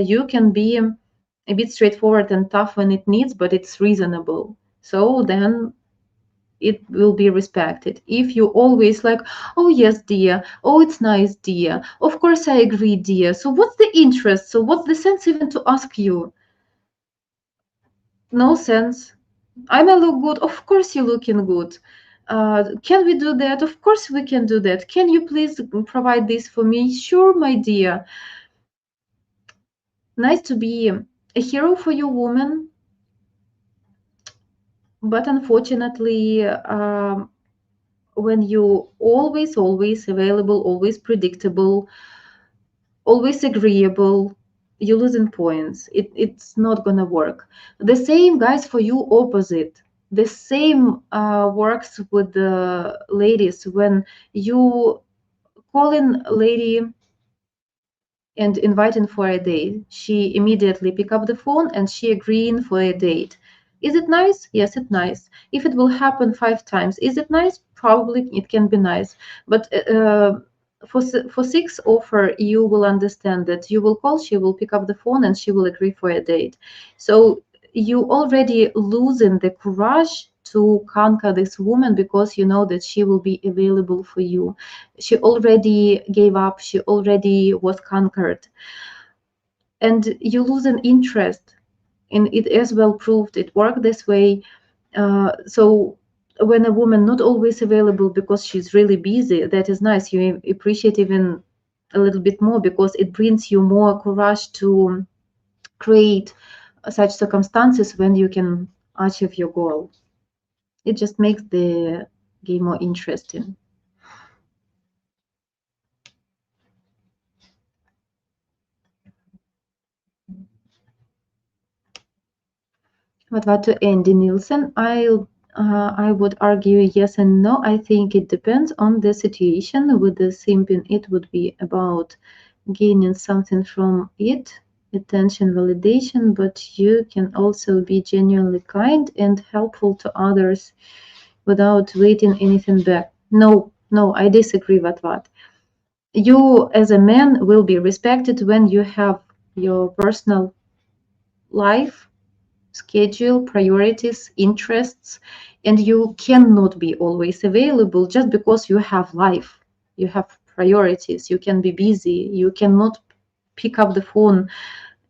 you can be a bit straightforward and tough when it needs, but it's reasonable, so then it will be respected. If you always like, oh yes dear, oh it's nice dear, of course I agree dear, so what's the interest, so what's the sense even to ask you? No sense. I may look good. Of course you're looking good. Can we do that? Of course we can do that. Can you please provide this for me? Sure, my dear. Nice to be a hero for your woman, but unfortunately, when you always available, always predictable, always agreeable, you're losing points. It's not gonna work. The same, guys, for you opposite. The same works with the ladies. When you calling lady and inviting for a date, she immediately pick up the phone and she agreeing for a date. Is it nice? Yes, it's nice. If it will happen 5 times, is it nice? Probably it can be nice. But for 6 offer, you will understand that you will call, she will pick up the phone, and she will agree for a date. So you already losing the courage to conquer this woman because you know that she will be available for you. She already gave up, she already was conquered, and you lose an interest in it. As well proved it worked this way. So when a woman not always available because she's really busy, that is nice, you appreciate even a little bit more because it brings you more courage to create such circumstances when you can achieve your goal. It just makes the game more interesting. What to Andy Nielsen? I would argue yes and no. I think it depends on the situation. With the simping, it would be about gaining something from it, attention, validation, but you can also be genuinely kind and helpful to others without waiting anything back. No, I disagree with that. You as a man will be respected when you have your personal life schedule, priorities, interests, and you cannot be always available just because you have life, you have priorities, you can be busy, you cannot pick up the phone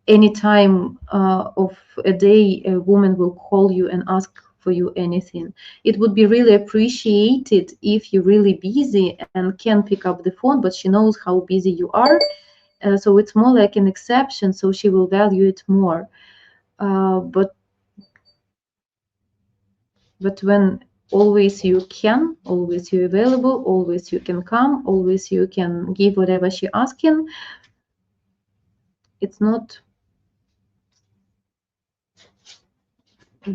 any time of a day a woman will call you and ask for you anything. It would be really appreciated if you're really busy and can pick up the phone, but she knows how busy you are. So it's more like an exception, so she will value it more. But when always you can, always you're available, always you can come, always you can give whatever she asking, it's not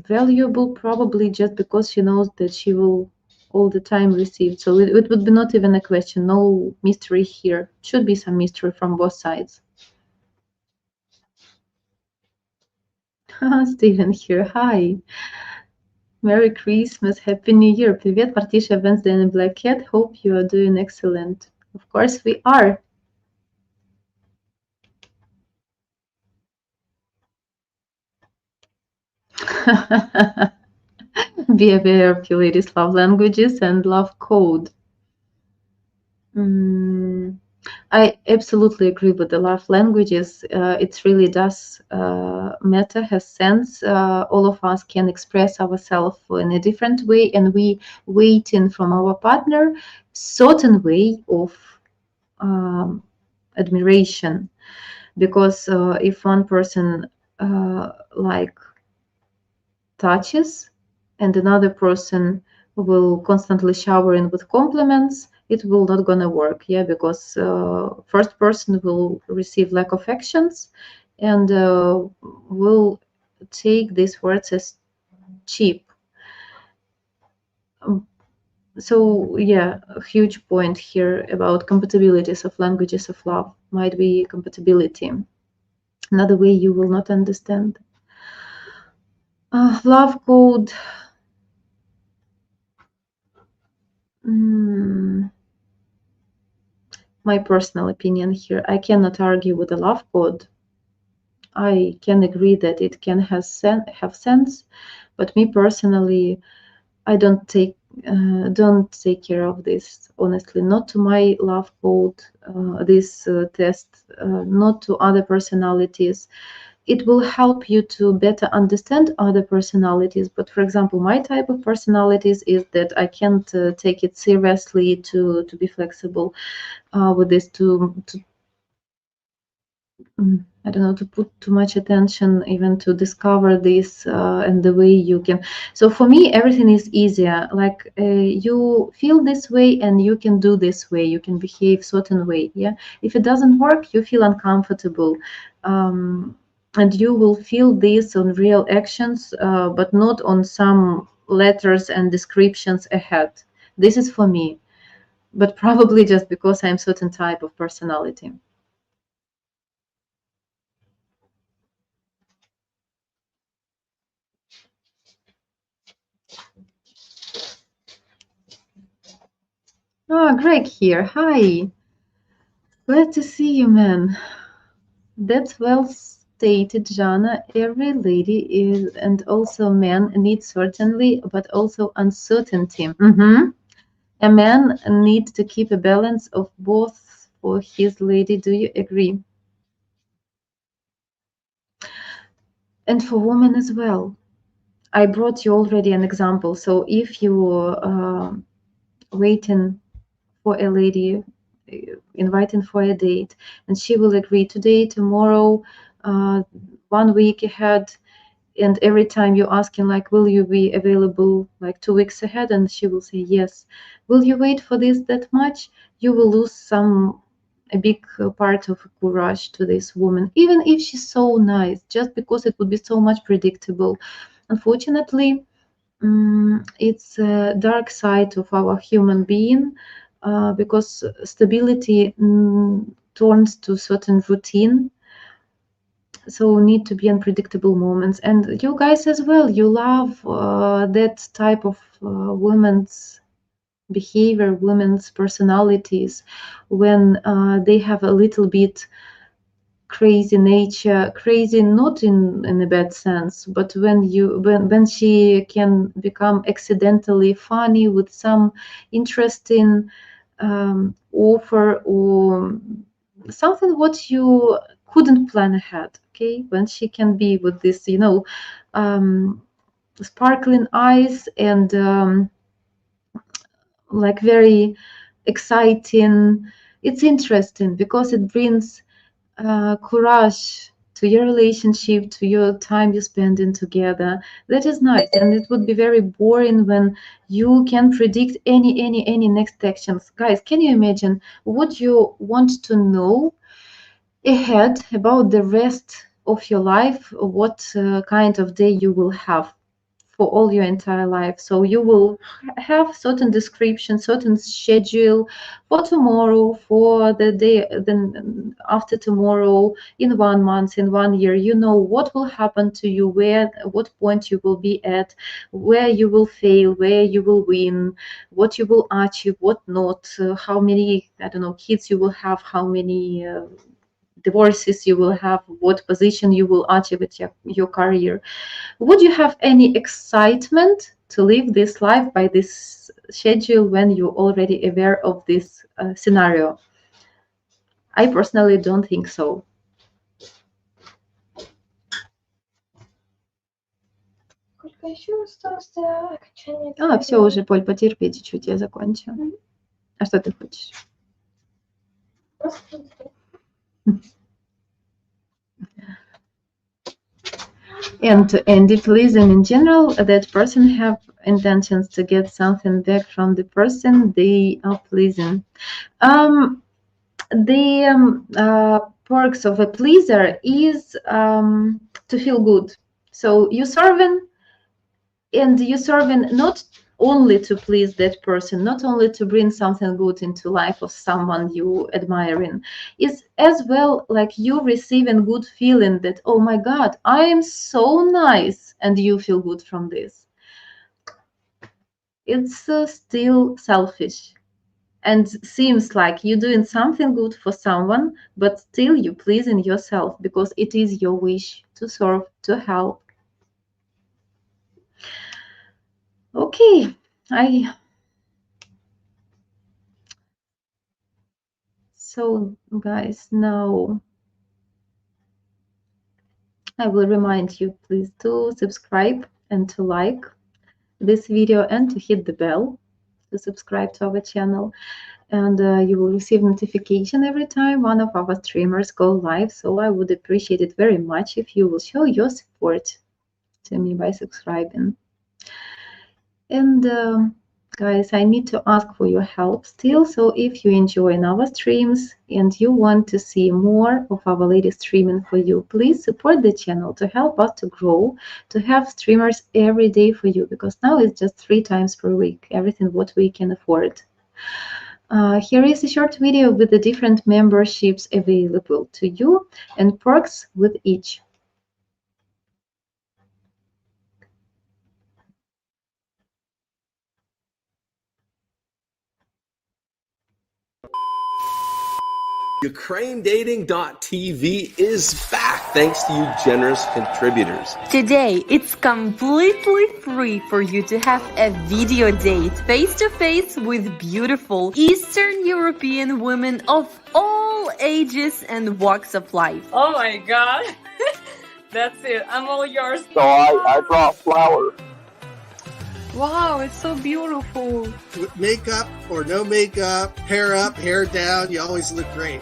valuable, probably just because she knows that she will all the time receive. So it would be not even a question, no mystery here. Should be some mystery from both sides. Steven here, hi. Merry Christmas, Happy New Year. Привет, Martisha, Wednesday and Black Cat. Hope you are doing excellent. Of course we are. Be aware of your ladies' love languages and love code. I absolutely agree with the love languages. It really does matter, has sense. All of us can express ourselves in a different way, and we waiting from our partner certain way of admiration. Because if one person like touches and another person will constantly showering with compliments, it will not gonna work, yeah, because first person will receive lack of actions and will take these words as cheap. So yeah, a huge point here about compatibilities of languages of love might be compatibility. Another way you will not understand. Love code. My personal opinion here. I cannot argue with the love code. I can agree that it can have sense, but me personally, I don't take care of this. Honestly, not to my love code, this test, not to other personalities. It will help you to better understand other personalities. But for example, my type of personalities is that I can't take it seriously to be flexible with this to I don't know, to put too much attention, even to discover this and the way you can. So for me, everything is easier. Like you feel this way and you can do this way. You can behave certain way. Yeah. If it doesn't work, you feel uncomfortable. And you will feel this on real actions, but not on some letters and descriptions ahead. This is for me, but probably just because I'm certain type of personality. Oh, Greg here. Hi. Glad to see you, man. That's well stated, Jana. Every lady is, and also man, needs certainty, but also uncertainty. A man needs to keep a balance of both for his lady. Do you agree? And for women as well. I brought you already an example. So if you waiting for a lady, inviting for a date, and she will agree today, tomorrow, 1 week ahead, and every time you're asking like, will you be available like 2 weeks ahead, and she will say yes. Will you wait for this that much? You will lose a big part of courage to this woman, even if she's so nice, just because it would be so much predictable. Unfortunately, it's a dark side of our human being, because stability turns to certain routine. So need to be unpredictable moments. And you guys as well, you love that type of women's behavior, women's personalities, when they have a little bit crazy nature, crazy not in a bad sense, but when she can become accidentally funny with some interesting offer or something what you couldn't plan ahead. Okay, when she can be with this, sparkling eyes and like very exciting. It's interesting because it brings courage to your relationship, to your time you spending together. That is nice, and it would be very boring when you can predict any next actions. Guys, can you imagine? Would you want to know ahead about the rest of your life, what kind of day you will have for all your entire life? So you will have certain description, certain schedule for tomorrow, for the day, then after tomorrow, in 1 month, in 1 year. You know what will happen to you, where, what point you will be at, where you will fail, where you will win, what you will achieve, what not, how many, I don't know, kids you will have, how many divorces you will have, what position you will achieve with your career. Would you have any excitement to live this life by this schedule when you're already aware of this scenario? I personally don't think so. Сколько еще осталось до окончания? Все уже, Поль, потерпи чуть-чуть, я закончу. А что ты хочешь? Просто And to end it, pleasing in general, that person have intentions to get something back from the person they are pleasing. The perks of a pleaser is to feel good. So you're serving not only to please that person, not only to bring something good into life of someone you admiring, is as well like you receiving good feeling that, oh my God, I am so nice, and you feel good from this. It's still selfish and seems like you're doing something good for someone, but still you pleasing yourself because it is your wish to serve, to help. Okay, so guys, now I will remind you please to subscribe and to like this video and to hit the bell to subscribe to our channel, and you will receive notification every time one of our streamers go live. So I would appreciate it very much if you will show your support to me by subscribing. And guys, I need to ask for your help still. So if you enjoy our streams and you want to see more of our latest streaming for you, please support the channel to help us to grow, to have streamers every day for you, because now it's just 3 times per week, everything what we can afford. Here is a short video with the different memberships available to you and perks with each. UkraineDating.tv is back thanks to you generous contributors. Today, it's completely free for you to have a video date face-to-face with beautiful Eastern European women of all ages and walks of life. Oh my God. That's it. I'm all yours. So I brought flowers. Wow, it's so beautiful. With makeup or no makeup, hair up, hair down, you always look great.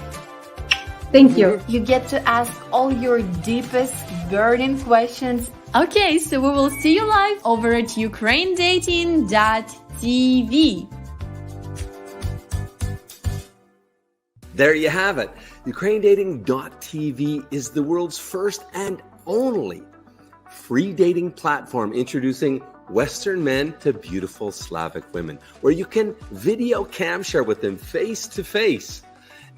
Thank you. You get to ask all your deepest burning questions. Okay, so we will see you live over at UkraineDating.tv. There you have it. UkraineDating.tv is the world's first and only free dating platform introducing Western men to beautiful Slavic women, where you can video cam share with them face to face.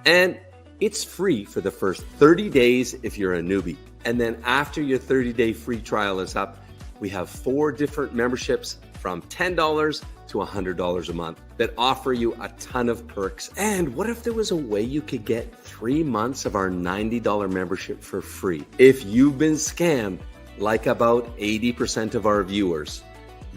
And it's free for the first 30 days if you're a newbie. And then after your 30-day free trial is up, we have 4 different memberships from $10 to $100 a month that offer you a ton of perks. And what if there was a way you could get 3 months of our $90 membership for free? If you've been scammed, like about 80% of our viewers,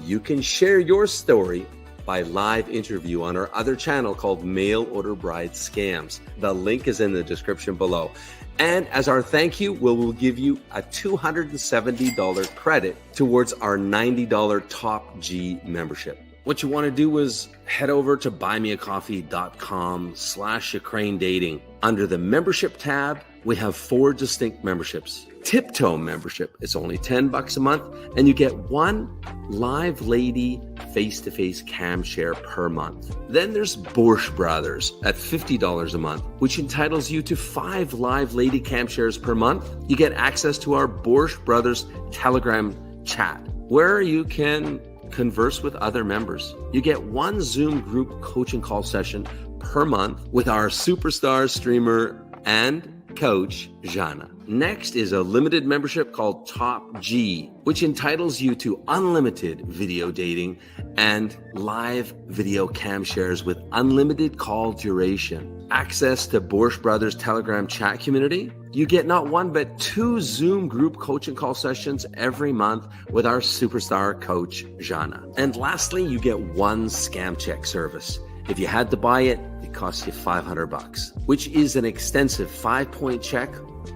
you can share your story by live interview on our other channel called Mail Order Bride Scams. The link is in the description below. And as our thank you, we will give you a $270 credit towards our $90 Top G membership. What you want to do is head over to buymeacoffee.com/Ukraine dating. Under the membership tab, we have 4 distinct memberships. Tiptoe membership, it's only $10 a month, and you get 1 live lady face-to-face cam share per month. Then there's Borscht Brothers at $50 a month, which entitles you to 5 live lady cam shares per month. You get access to our Borscht Brothers Telegram chat, where you can converse with other members. You get 1 Zoom group coaching call session per month with our superstar streamer and coach, Jana. Next is a limited membership called Top G, which entitles you to unlimited video dating and live video cam shares with unlimited call duration. Access to Borscht Brothers Telegram chat community. You get not 1, but 2 Zoom group coaching call sessions every month with our superstar coach, Jana. And lastly, you get 1 scam check service. If you had to buy it, it costs you $500, which is an extensive 5-point check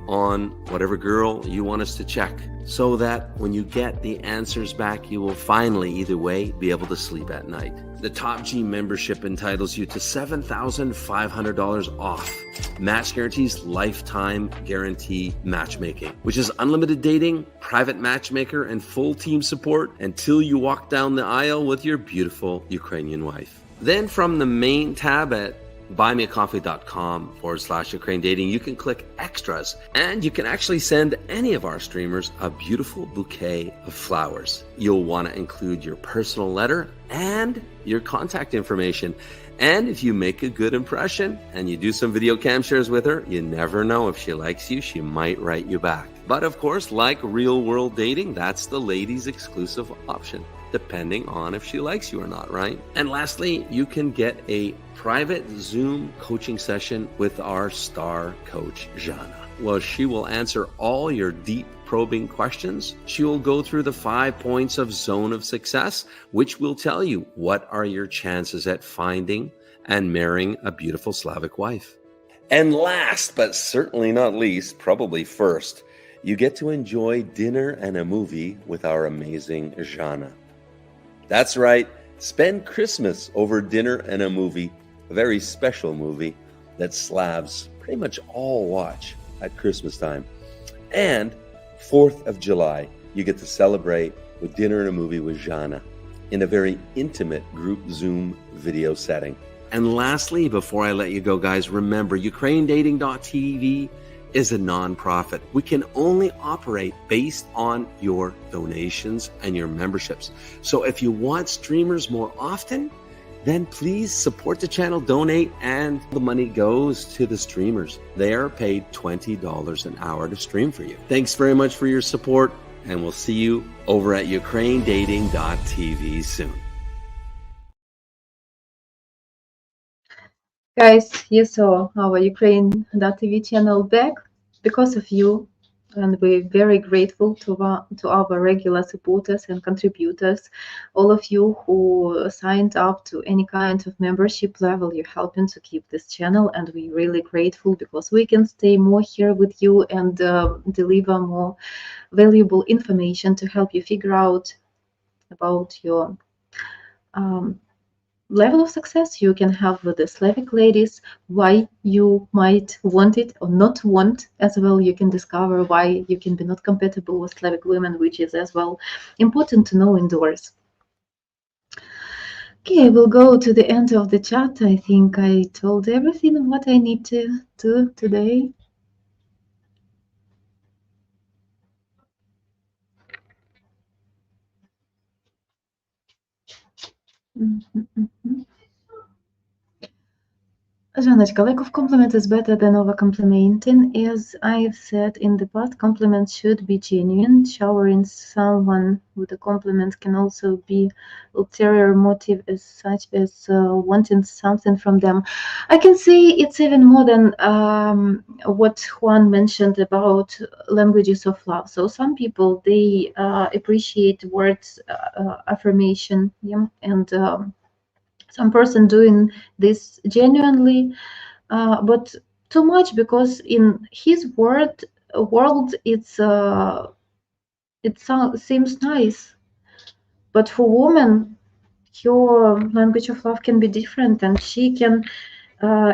on whatever girl you want us to check, so that when you get the answers back, you will finally, either way, be able to sleep at night. The Top G membership entitles you to $7,500 off Match Guarantee's lifetime guarantee matchmaking, which is unlimited dating, private matchmaker, and full team support until you walk down the aisle with your beautiful Ukrainian wife. Then from the main tab at buymeacoffee.com/Ukraine dating, you can click extras, and you can actually send any of our streamers a beautiful bouquet of flowers. You'll want to include your personal letter and your contact information. And if you make a good impression and you do some video cam shares with her, you never know, if she likes you, she might write you back. But of course, like real world dating, that's the ladies' exclusive option, depending on if she likes you or not, right? And lastly, you can get a private Zoom coaching session with our star coach, Jana. Well, she will answer all your deep probing questions. She will go through the 5 points of zone of success, which will tell you what are your chances at finding and marrying a beautiful Slavic wife. And last, but certainly not least, probably first, you get to enjoy dinner and a movie with our amazing Jana. That's right, spend Christmas over dinner and a movie, a very special movie that Slavs pretty much all watch at Christmas time. And 4th of July, you get to celebrate with dinner and a movie with Jana in a very intimate group Zoom video setting. And lastly, before I let you go, guys, remember, UkraineDating.tv is a nonprofit. We can only operate based on your donations and your memberships. So if you want streamers more often, then please support the channel, donate, and the money goes to the streamers. They are paid $20 an hour to stream for you. Thanks very much for your support, and we'll see you over at UkraineDating.tv soon. Guys, you saw our Ukraine.tv channel back because of you, and we're very grateful to our regular supporters and contributors, all of you who signed up to any kind of membership level. You're helping to keep this channel, and we're really grateful because we can stay more here with you and deliver more valuable information to help you figure out about your level of success you can have with the Slavic ladies, why you might want it or not want as well. You can discover why you can be not compatible with Slavic women, which is as well important to know indoors. Okay, we'll go to the end of the chat. I think I told everything what I need to do today. Жанночка, lack of compliment is better than over complimenting. As I've said in the past, compliments should be genuine. Showering someone with a compliment can also be ulterior motive, as such as wanting something from them. I can say it's even more than what Juan mentioned about languages of love. So some people, they appreciate words affirmation, yeah, and some person doing this genuinely, but too much, because in his world seems nice, but for women your language of love can be different, and she can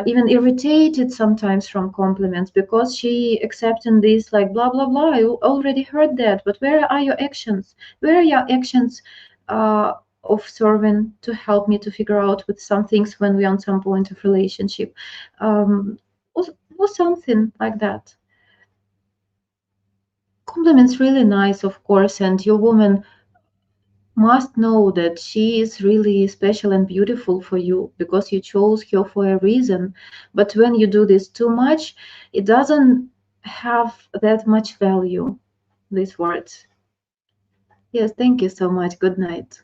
even irritated sometimes from compliments, because she accepting this like blah blah blah, I already heard that, but where are your actions? Where are your actions uh, of serving to help me to figure out with some things when we're on some point of relationship, um, or something like that. Compliments really nice, of course, and your woman must know that she is really special and beautiful for you, because you chose her for a reason. But when you do this too much, it doesn't have that much value, these words. Yes, thank you so much. Good night.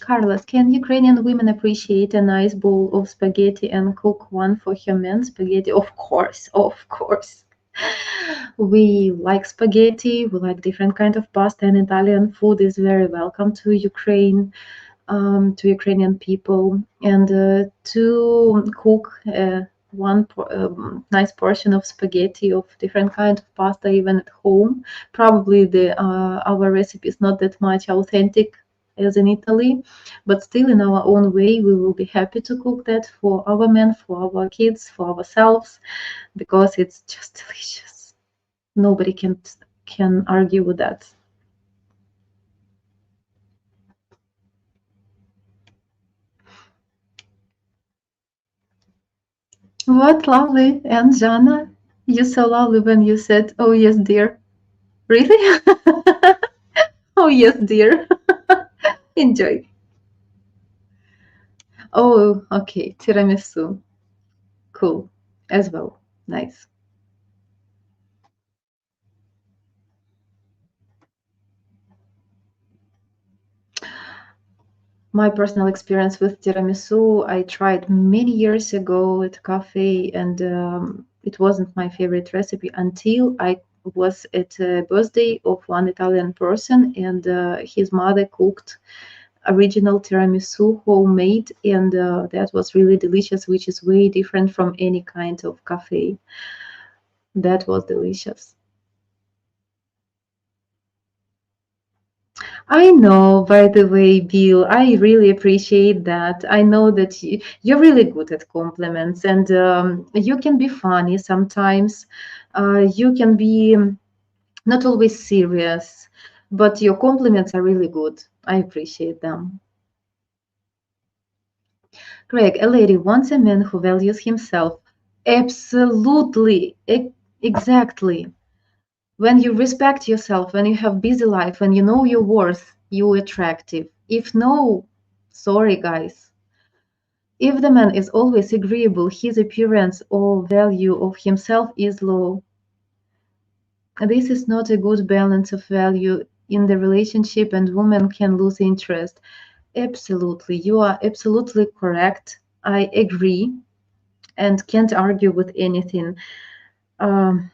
Carlos, can Ukrainian women appreciate a nice bowl of spaghetti and cook one for her men? Spaghetti, of course, of course. We like spaghetti, we like different kind of pasta, and Italian food is very welcome to Ukraine, to Ukrainian people. And to cook one nice portion of spaghetti, of different kind of pasta, even at home. Probably our recipe is not that much authentic as in Italy, but still in our own way, we will be happy to cook that for our men, for our kids, for ourselves, because it's just delicious. Nobody can argue with that. What lovely. And Jana, you so lovely when you said, "Oh yes, dear." Really? Oh yes, dear. Enjoy. Oh, okay. Tiramisu. Cool. As well. Nice. My personal experience with tiramisu, I tried many years ago at a cafe, and it wasn't my favorite recipe until I was at a birthday of one Italian person, and his mother cooked original tiramisu, homemade, and that was really delicious, which is way different from any kind of cafe. That was delicious. I know, by the way, Bill, I really appreciate that. I know that you're really good at compliments, and you can be funny sometimes. You can be not always serious, but your compliments are really good. I appreciate them. Greg, a lady wants a man who values himself. Absolutely, exactly. When you respect yourself, when you have busy life, when you know your worth, you're attractive. If no, sorry guys. If the man is always agreeable, his appearance or value of himself is low. This is not a good balance of value in the relationship, and women can lose interest. Absolutely, you are absolutely correct. I agree and can't argue with anything. Um,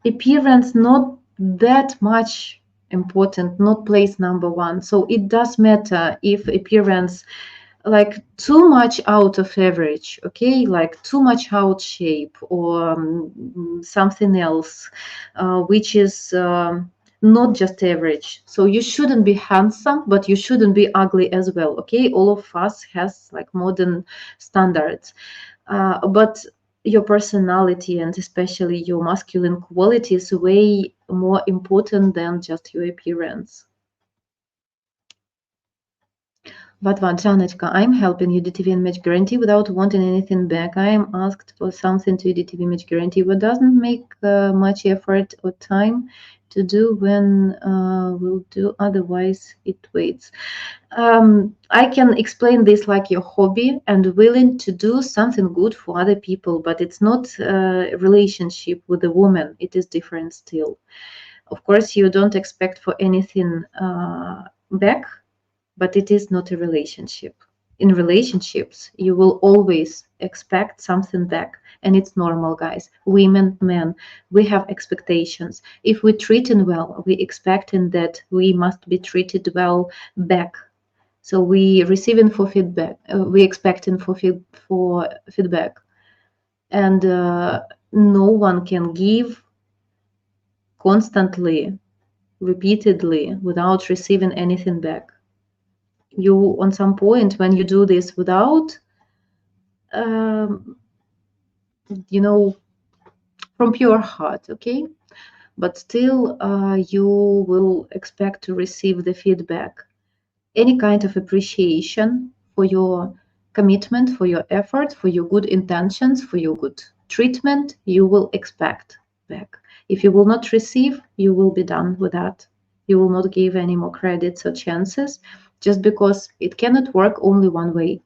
Appearance not that much important, not place number one. So it does matter if appearance like too much out of average, okay, like too much out shape, or something else which is not just average. So you shouldn't be handsome, but you shouldn't be ugly as well, okay? All of us has like modern standards, but your personality and especially your masculine qualities way more important than just your appearance. But one, Janechka, I'm helping you DTV and match guarantee without wanting anything back. I am asked for something to DTV match guarantee, but doesn't make much effort or time to do when we'll do, otherwise it waits. I can explain this like your hobby and willing to do something good for other people, but it's not a relationship with a woman. It is different still. Of course, you don't expect for anything back, but it is not a relationship. In relationships, you will always expect something back, and it's normal, guys. Women, men, we have expectations. If we're treating well, we expecting that we must be treated well back. So we receiving for feedback, we expecting for feedback, and no one can give constantly, repeatedly, without receiving anything back. You, on some point, when you do this without, you know, from pure heart, okay, but still you will expect to receive the feedback, any kind of appreciation for your commitment, for your effort, for your good intentions, for your good treatment, you will expect back. If you will not receive, you will be done with that. You will not give any more credits or chances, just because it cannot work only one way.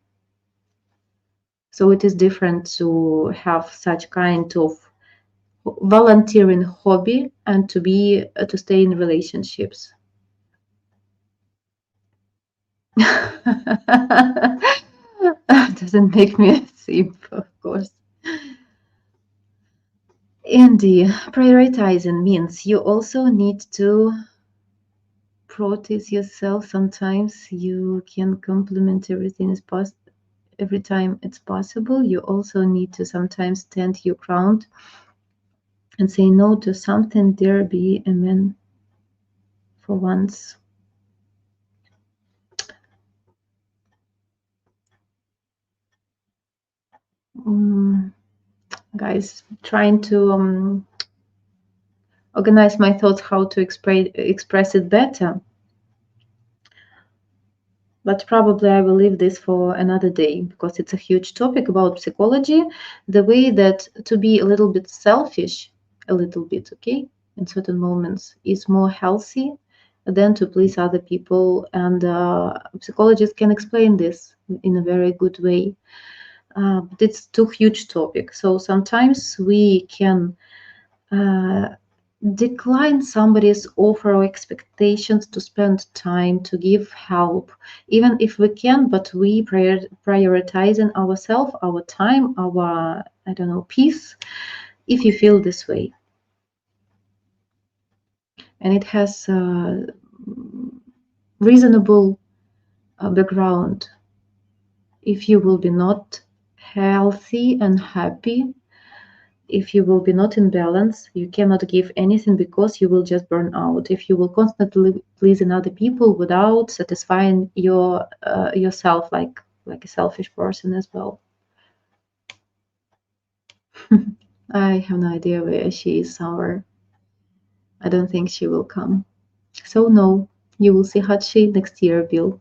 So it is different to have such kind of volunteering hobby and to stay in relationships. Doesn't make me a simp, of course. Andy, prioritizing means you also need to prioritize yourself. Sometimes you can compliment everything is possible. Every time it's possible, you also need to sometimes stand your ground and say no to something. Dare be a man for once. Guys, trying to organize my thoughts how to express it better. But probably I will leave this for another day, because it's a huge topic about psychology, the way that to be a little bit selfish, a little bit, okay, in certain moments is more healthy than to please other people. And psychologists can explain this in a very good way. But it's too huge topic. So sometimes we can decline somebody's offer or expectations to spend time, to give help, even if we can, but we prioritizing ourselves, our time, our, I don't know, peace, if you feel this way. And it has reasonable background. If you will be not healthy and happy, if you will be not in balance, you cannot give anything, because you will just burn out. If you will constantly pleasing other people without satisfying yourself, like a selfish person as well. I have no idea where she is somewhere. I don't think she will come. So no, you will see Hachi next year, Bill.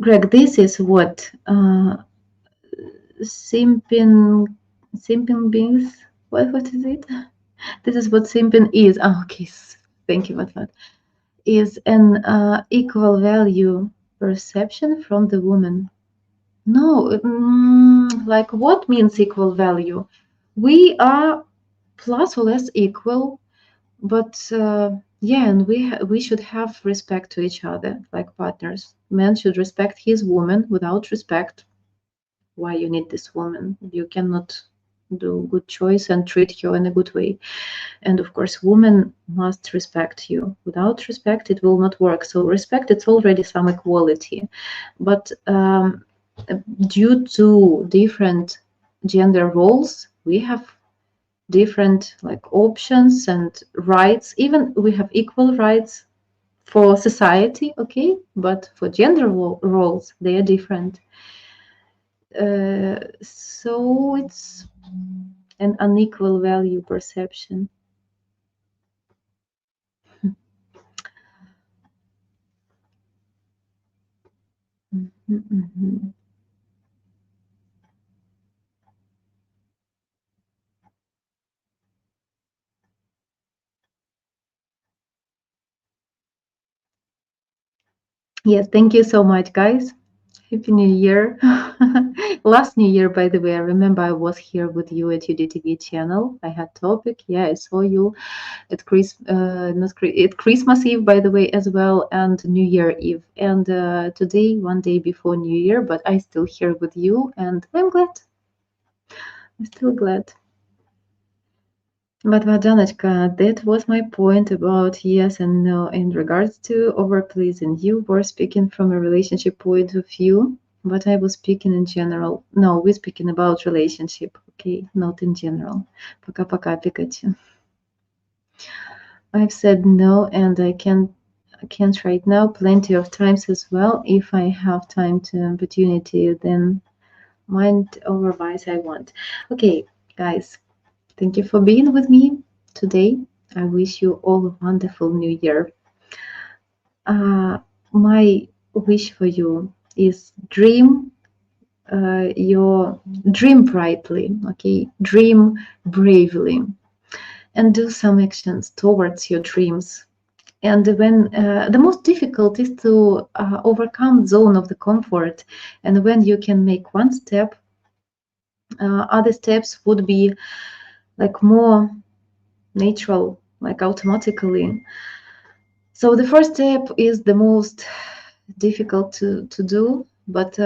Greg, this is what simping beings. What is it? This is what simping is. Oh, okay, thank you, Vatvat. Is an equal value perception from the woman. No, like what means equal value? We are plus or less equal, but yeah, and we should have respect to each other, like partners. Man should respect his woman. Without respect, why you need this woman? You cannot do good choice and treat her in a good way. And of course, women must respect you. Without respect, it will not work. So respect, it's already some equality. But due to different gender roles, we have different like options and rights. Even we have equal rights for society, okay? But for gender roles, they are different. So it's an unequal value perception. Yes, thank you so much, guys. Happy New Year. Last New Year, by the way, I remember I was here with you at UDTV channel. I had topic. Yeah, I saw you at at Christmas Eve, by the way, as well, and New Year Eve. And today, one day before New Year, but I still here with you, and I'm glad. I'm still glad. But Janочka, that was my point about yes and no in regards to overpleasing. You were speaking from a relationship point of view, but I was speaking in general. No, we're speaking about relationship, okay, not in general. Пока-пока, Пикачи. I've said no, and I can't right now. Plenty of times as well. If I have time to opportunity, then mind over vice I want. Okay, guys. Thank you for being with me today. I wish you all a wonderful new year. My wish for you is dream your dream brightly, okay? Dream bravely and do some actions towards your dreams. And when the most difficult is to overcome zone of the comfort, and when you can make one step, other steps would be like more natural, like automatically. So the first step is the most difficult to do, but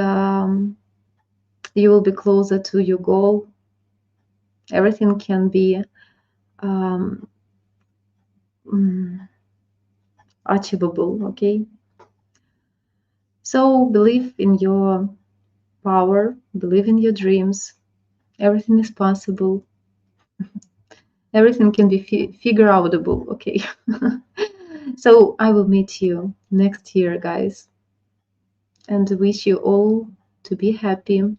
you will be closer to your goal. Everything can be achievable, okay? So believe in your power, believe in your dreams. Everything is possible. Everything can be figure outable, okay? So I will meet you next year, guys, and wish you all to be happy,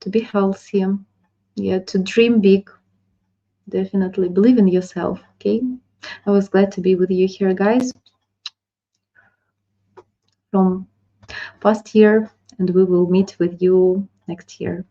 to be healthy, yeah, to dream big. Definitely believe in yourself, okay? I was glad to be with you here, guys, from past year, and we will meet with you next year.